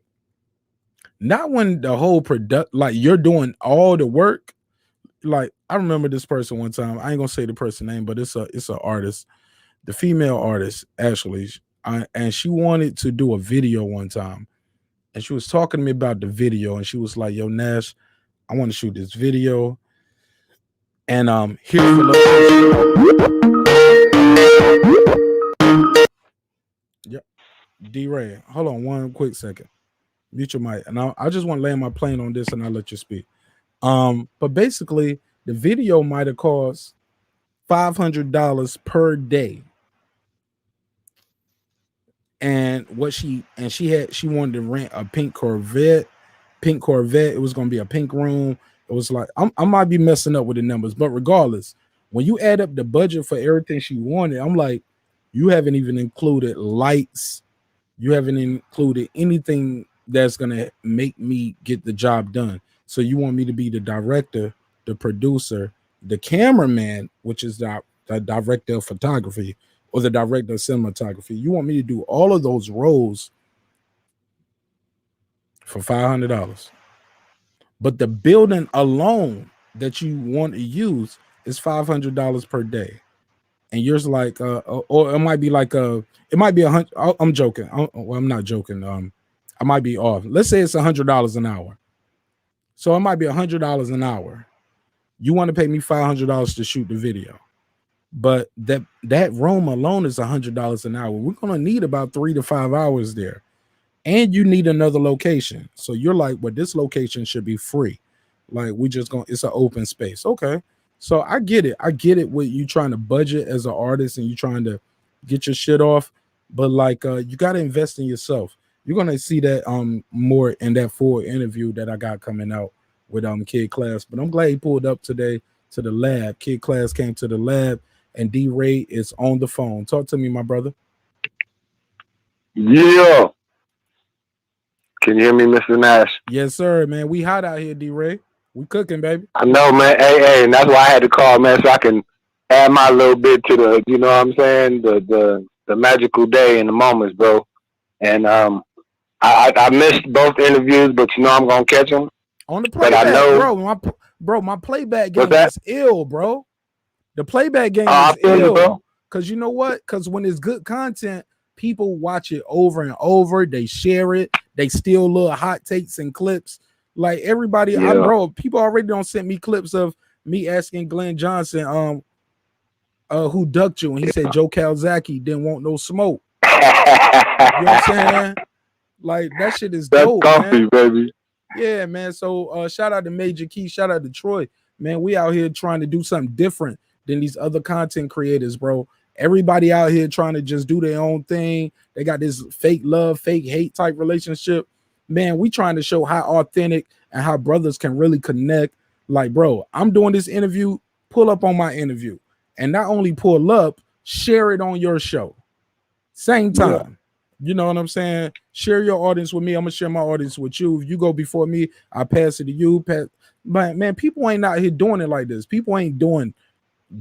not when the whole product, like you're doing all the work. Like I remember this person one time. I ain't gonna say the person name, but it's an artist, the female artist actually, and she wanted to do a video one time, and she was talking to me about the video, and she was like, "Yo, Nash, I want to shoot this video, and here's the location." Yep, D-Ray, hold on one quick second. Mute your mic, and I just want to land my plane on this, and I'll let you speak. But basically, the video might have cost $500 per day. And she wanted to rent a pink Corvette. It was gonna be a pink room. It was like I might be messing up with the numbers, but regardless, when you add up the budget for everything she wanted, I'm like, you haven't even included lights, you haven't included anything that's gonna make me get the job done. So you want me to be the director, the producer, the cameraman, which is the director of photography, or the director of cinematography. You want me to do all of those roles for $500. But the building alone that you want to use is $500 per day. And yours like, or it might be like it might be $100. I'm joking. Well, I'm not joking. I might be off. Let's say it's $100 an hour. So it might be $100 an hour. You want to pay me $500 to shoot the video. But that room alone is $100 an hour. We're gonna need about 3 to 5 hours there, and you need another location. So you're like, well, this location should be free. Like it's an open space. Okay, so I get it. I get it. With you trying to budget as an artist and you trying to get your shit off, but like you got to invest in yourself. You're gonna see that more in that full interview that I got coming out with Kid Class. But I'm glad he pulled up today to the lab. Kid Class came to the lab. And D-Ray is on the phone. Talk to me, my brother. Yeah. Can you hear me, Mr. Nash? Yes, sir, man. We hot out here, D-Ray. We cooking, baby. I know, man. Hey, and that's why I had to call, man, so I can add my little bit to the, you know what I'm saying, the magical day and the moments, bro. And I missed both interviews, but you know I'm gonna catch them. On the playback, my playback game is ill, bro. The playback game is ill. Because you know what? Because when it's good content, people watch it over and over. They share it. They steal little hot takes and clips. Like everybody, people already don't send me clips of me asking Glenn Johnson, who ducked you, and he said Joe Calzaghe didn't want no smoke. You know what I'm saying? Like that shit is dope, man. Baby. Yeah, man. So shout out to Major Key, shout out to Troy. Man, we out here trying to do something different than these other content creators, bro. Everybody out here trying to just do their own thing. They got this fake love, fake hate type relationship. Man, we trying to show how authentic and how brothers can really connect. Like, bro, I'm doing this interview, pull up on my interview. And not only pull up, share it on your show. Same time. Yeah. You know what I'm saying? Share your audience with me. I'm going to share my audience with you. If you go before me, I pass it to you. But, man, people ain't out here doing it like this. People ain't doing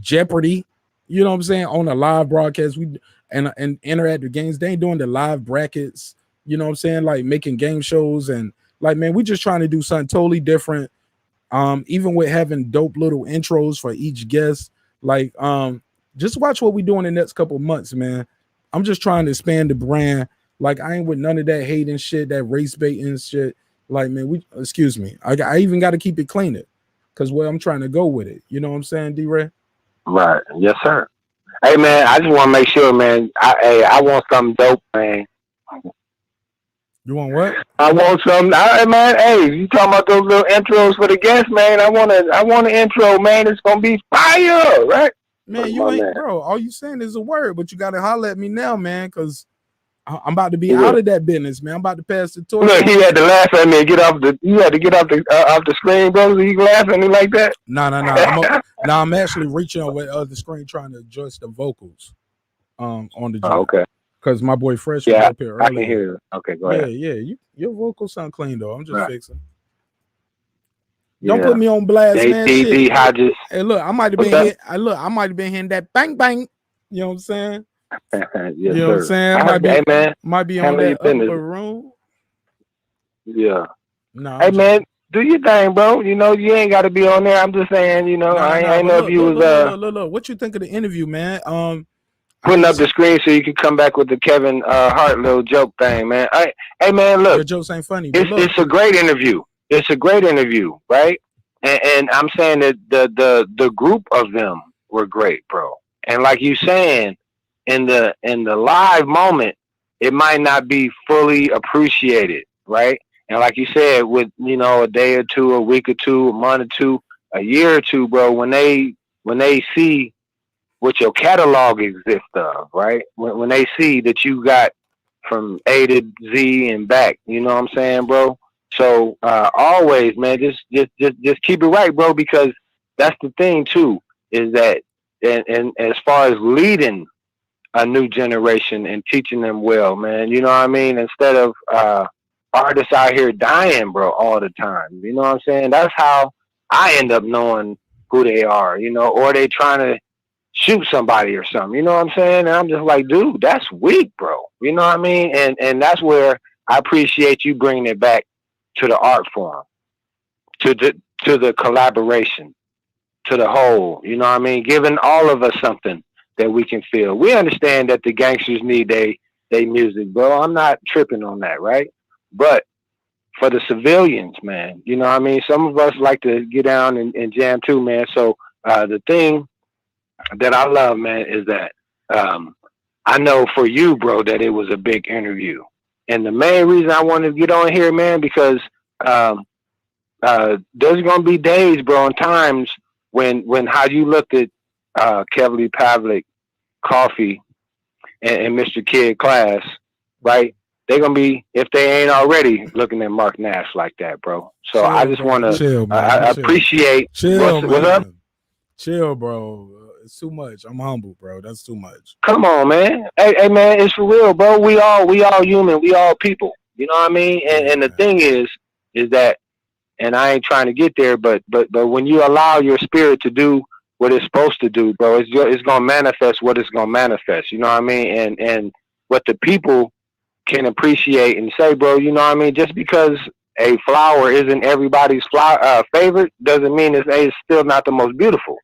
Jeopardy, you know what I'm saying, on a live broadcast. We and interactive games, they ain't doing the live brackets, you know what I'm saying, like making game shows. And like, man, we just trying to do something totally different. Even with having dope little intros for each guest. Like, just watch what we do in the next couple months, man. I'm just trying to expand the brand. Like, I ain't with none of that hating shit, that race baiting shit. Like, man, I even got to keep it cleaner because where I'm trying to go with it, you know what I'm saying, D-Ray? Right. Yes, sir. Hey, man, I just want to make sure, man. I want something dope, man. You want what? I want something. Man, hey, you talking about those little intros for the guests, man? I want an intro, man. It's gonna be fire, right? Man, you ain't, bro. All you saying is a word, but you gotta holler at me now, man, because I'm about to be out of that business, man. I'm about to pass the torch. Look, he had to laugh at me and get off the. You had to get off the screen, bro. So you can laugh at me like that? No. I'm actually reaching over the screen trying to adjust the vocals. on the Oh, job. okay. Because my boy Fresh was Yeah, up here I can earlier. hear. Okay, go Yeah, ahead. yeah. Your vocals sound clean though. I'm just Right. fixing. Don't Yeah. put me on blast, man. JTD Shit. Hodges. Hey, look, I might have What's been up? here. I might have been hearing that bang bang. You know what I'm saying? Yes, You know what I'm sir. saying? I heard, hey, man, Might be on handle your that business. upper room. Yeah. No, Hey, man, do your thing, bro. You know, you ain't got to be on there. I'm just saying, you know, I know if you was look. What you think of the interview, man? putting up the screen so you can come back with the Kevin Hart little joke thing, man. Hey, man, look. Your jokes ain't funny, but look. It's a great interview. It's a great interview, right? And I'm saying that the group of them were great, bro. And like you saying, in the live moment, it might not be fully appreciated, right? And like you said, with a day or two, a week or two, a month or two, a year or two, bro, when they see what your catalog exists of, right? When they see that you got from A to Z and back, you know what I'm saying, bro? So always, man, just keep it right, bro, because that's the thing too, is that and as far as leading a new generation and teaching them well, man, you know what I mean? Instead of artists out here dying, bro, all the time. You know what I'm saying? That's how I end up knowing who they are, or they trying to shoot somebody or something. You know what I'm saying? And I'm just like, dude, that's weak, bro. You know what I mean? And that's where I appreciate you bringing it back to the art form, to the collaboration, to the whole. You know what I mean? Giving all of us something that we can feel. We understand that the gangsters need they music, bro. I'm not tripping on that, right? But for the civilians, man, you know what I mean? Some of us like to get down and jam too, man. So the thing that I love, man, is that I know for you, bro, that it was a big interview. And the main reason I wanted to get on here, man, because there's going to be days, bro, and times when how you looked at Kevly Pavlik, Coffee, and Mr. Kid Class, right? They're going to be, if they ain't already, looking at Mark Nash like that, bro. So chill, I just want to appreciate what's up. Chill, bro. It's too much. I'm humble, bro. That's too much. Come on, man. Hey, man, it's for real, bro. We all human. We all people. You know what I mean? And the thing is that, and I ain't trying to get there, but when you allow your spirit to do what it's supposed to do, bro, it's gonna manifest what it's gonna manifest. You know what I mean? And what the people can appreciate and say, bro. You know what I mean? Just because a flower isn't everybody's favorite doesn't mean it's still not the most beautiful.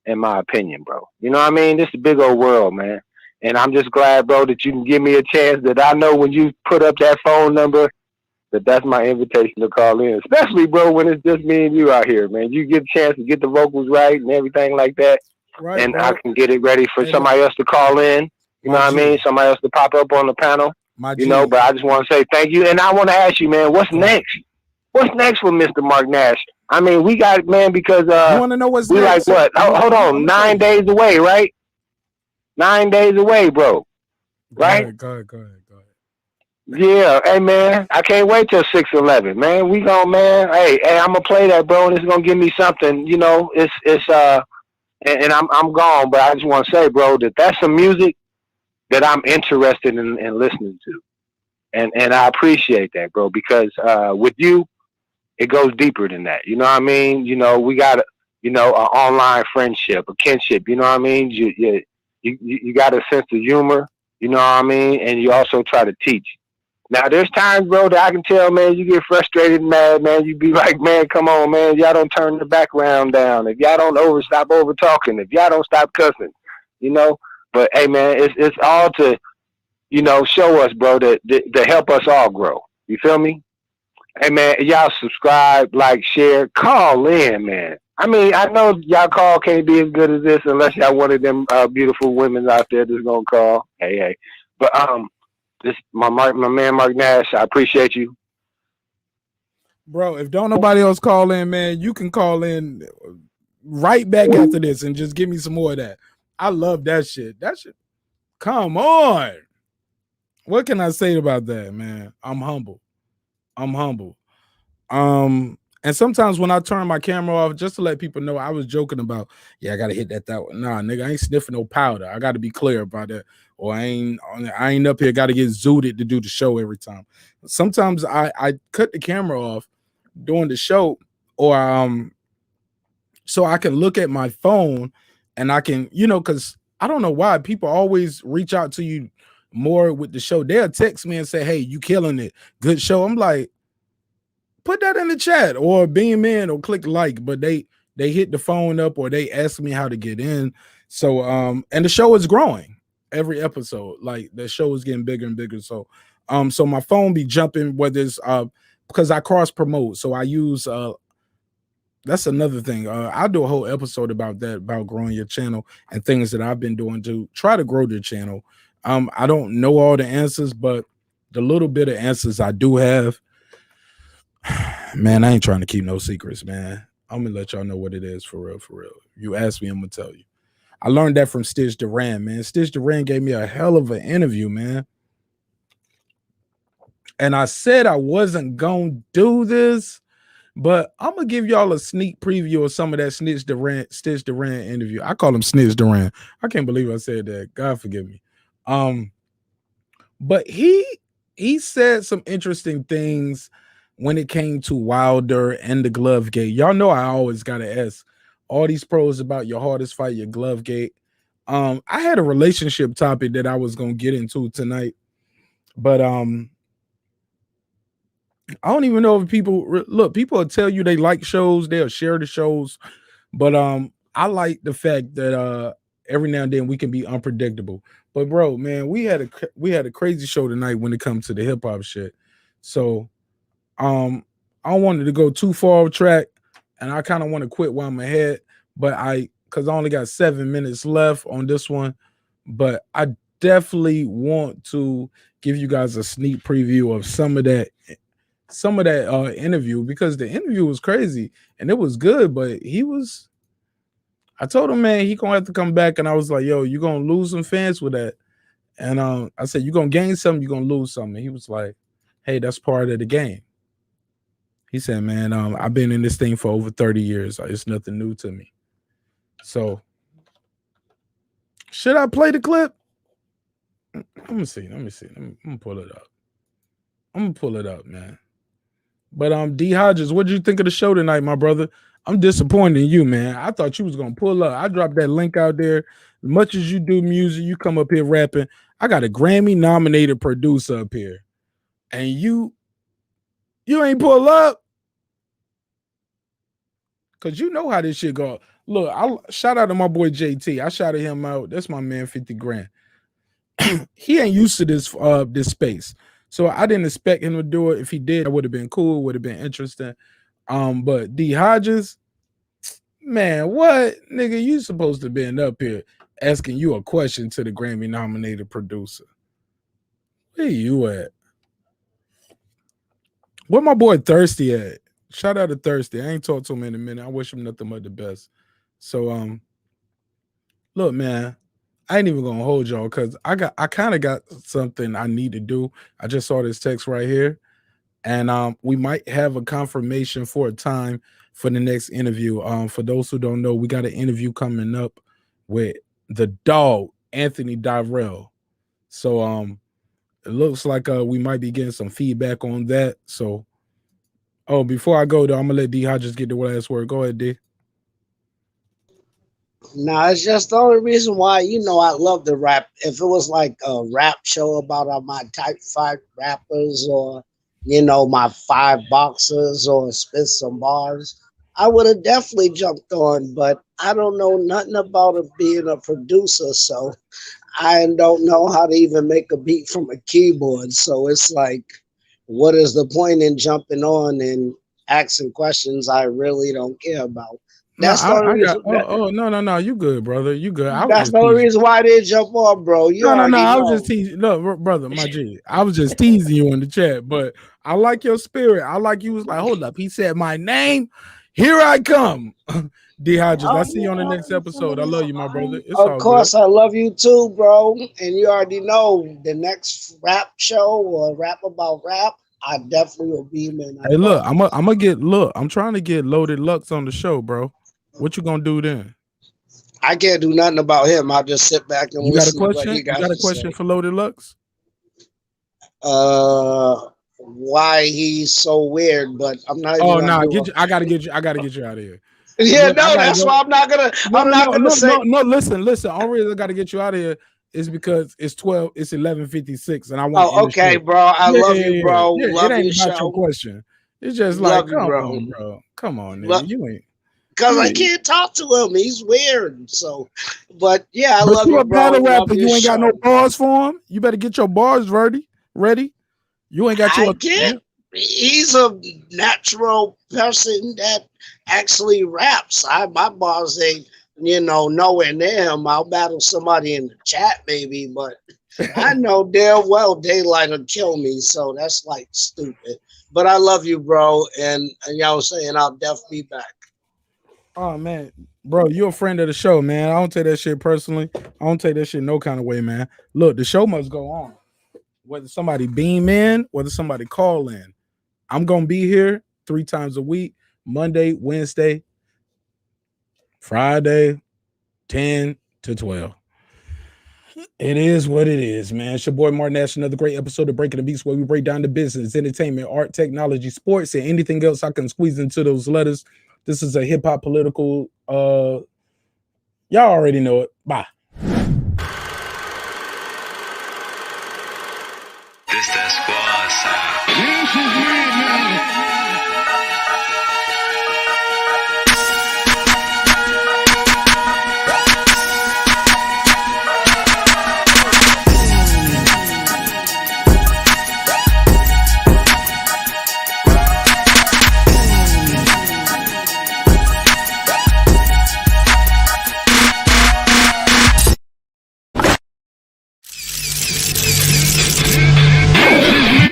In my opinion, bro. You know what I mean? This is a big old world, man. And I'm just glad, bro, that you can give me a chance, that I know when you put up that phone number, that's my invitation to call in. Especially, bro, when it's just me and you out here, man. You get a chance to get the vocals right and everything like that. Right, and bro. I can get it ready for somebody else to call in. You know what I mean? Somebody else to pop up on the panel. You know, but I just want to say thank you. And I want to ask you, man, what's next? What's next for Mr. Mark Nash? I mean, we got, man, because you want to know what's we next? Like what? Hold on, 9 days away, right? 9 days away, bro. Right? Go ahead. Yeah, hey man, I can't wait till 6/11, man. We gon' man. Hey, I'm gonna play that, bro, and it's gonna give me something. You know, it's and I'm gone, but I just want to say, bro, that's some music that I'm interested in listening to, and I appreciate that, bro, because with you, it goes deeper than that. You know what I mean? You know, we got an online friendship, a kinship. You know what I mean? You got a sense of humor. You know what I mean? And you also try to teach. Now, there's times, bro, that I can tell, man, you get frustrated and mad, man. You be like, man, come on, man. Y'all don't turn the background down. If y'all don't stop over talking, if y'all don't stop cussing, you know. But, hey, man, it's all to, show us, bro, to help us all grow. You feel me? Hey, man, y'all subscribe, like, share, call in, man. I mean, I know y'all call can't be as good as this unless y'all one of them beautiful women out there that's going to call. Hey. But, this my man Mark Nash, I appreciate you. Bro, if don't nobody else call in, man, you can call in right back after this and just give me some more of that. I love that shit. That shit. Come on. What can I say about that, man? I'm humble. And sometimes when I turn my camera off, just to let people know, I was joking about, yeah, I gotta hit that one. Nah, nigga, I ain't sniffing no powder. I gotta be clear about that. Or I ain't up here, gotta get zooted to do the show every time. Sometimes I cut the camera off during the show, or so I can look at my phone and I can, because I don't know why people always reach out to you more with the show. They'll text me and say, hey, you killing it. Good show. I'm like, put that in the chat or beam in or click like, but they hit the phone up or they ask me how to get in. So and the show is growing every episode. Like the show is getting bigger and bigger. So so my phone be jumping, whether it's because I cross promote. So I use that's another thing. I'll do a whole episode about that, about growing your channel and things that I've been doing to try to grow the channel. I don't know all the answers, but the little bit of answers I do have, man, I ain't trying to keep no secrets, man. I'm gonna let y'all know what it is for real, for real. You ask me, I'm gonna tell you. I learned that from Stitch Duran, man. Stitch Duran gave me a hell of an interview, man. And I said I wasn't gonna do this, but I'm gonna give y'all a sneak preview of some of that Stitch Duran interview. I call him Snitch Duran. I can't believe I said that. God forgive me. But he said some interesting things when it came to Wilder and the glove gate. Y'all know I always gotta ask all these pros about your hardest fight, your glove gate. I had a relationship topic that I was gonna get into tonight, but I don't even know if people will tell you they like shows, they'll share the shows, but I like the fact that every now and then we can be unpredictable. But bro, man, we had a crazy show tonight when it comes to the hip hop shit. So I don't want it to go too far off track, and I kind of want to quit while I'm ahead, but because I only got 7 minutes left on this one, but I definitely want to give you guys a sneak preview of some of that interview, because the interview was crazy and it was good, but I told him, man, he gonna have to come back, and I was like, yo, you're gonna lose some fans with that. And I said, you're gonna gain something, you're gonna lose something. He was like, hey, that's part of the game. He said, man, I've been in this thing for over 30 years. It's nothing new to me. So should I play the clip? Let me see. I'm gonna pull it up. I'm gonna pull it up, man. But D Hodges, what did you think of the show tonight, my brother? I'm disappointed in you, man. I thought you was gonna pull up. I dropped that link out there. As much as you do music, you come up here rapping. I got a Grammy nominated producer up here, and you ain't pull up, cause you know how this shit go. Look, I shout out to my boy JT. I shouted him out. That's my man, 50 grand. He ain't used to this space, so I didn't expect him to do it. If he did, it would have been cool. Would have been interesting. But D Hodges, man, what nigga? You supposed to been up here asking you a question to the Grammy nominated producer. Where you at? Where my boy Thirsty at? Shout out to Thirsty. I ain't talked to him in a minute. I wish him nothing but the best. So look, man, I ain't even gonna hold y'all because I kind of got something I need to do. I just saw this text right here, and we might have a confirmation for a time for the next interview. For those who don't know, we got an interview coming up with the dog Anthony Dyrell. So it looks like we might be getting some feedback on that. So before I go though, I'm gonna let D Hodges get the last word. Go ahead, D. No, it's just the only reason why, I love the rap. If it was like a rap show about my type 5 rappers or, my 5 boxers or spit some bars, I would have definitely jumped on, but I don't know nothing about it being a producer. So I don't know how to even make a beat from a keyboard. So it's like, what is the point in jumping on and asking questions I really don't care about? That's the only reason. No, you good, brother. You good. That's the only reason why I didn't jump on, bro. No, I was just teasing. Look, brother, my G. I was just teasing you in the chat, but I like your spirit. I like you was like, hold up. He said my name. Here I come. D Hodges, I'll see you on the next episode. I love you, my brother. Of course, I love you too, bro. And you already know the next rap show or rap about rap, I definitely will be, man. Hey, look, I'm trying to get Loaded Lux on the show, bro. What you gonna do then? I can't do nothing about him. I'll just sit back and You got a listen to what question? he You got got a to question say. for Loaded Lux? Why he's so weird, but I'm not even Oh gonna no, do it. I gotta get you out of here. Yeah, Look, I no, gotta that's go. why I'm not gonna. No, I'm not gonna say. no. Listen. Only reason I gotta get you out of here is because it's 11:56, and I want to Oh, end the okay, show. bro. I love you, bro. Yeah. It Love ain't your about your show. question. It's just like, Love you, come bro. on, bro. Come on, nigga. You ain't. Because You I ain't. can't talk to him. He's weird. So, but yeah, I But love you you, a bro. battle Love rapper. your You ain't got no show. bars for him. You better get your bars ready. You ain't got I your. can't. He's a natural person that actually raps. My bars ain't, nowhere near him. I'll battle somebody in the chat maybe, but I know damn well Daylight will kill me. So that's like stupid. But I love you, bro. And you know what I'm saying? I'll definitely be back. Oh man, bro, you're a friend of the show, man. I don't take that shit personally. I don't take that shit no kind of way, man. Look, the show must go on. Whether somebody beam in, whether somebody call in. I'm gonna be here 3 times a week: Monday, Wednesday, Friday, 10 to 12. It is what it is, man. It's your boy Martin Nash, another great episode of Breaking the Beats, where we break down the business, entertainment, art, technology, sports, and anything else I can squeeze into those letters. This is a hip-hop political y'all already know it. Bye.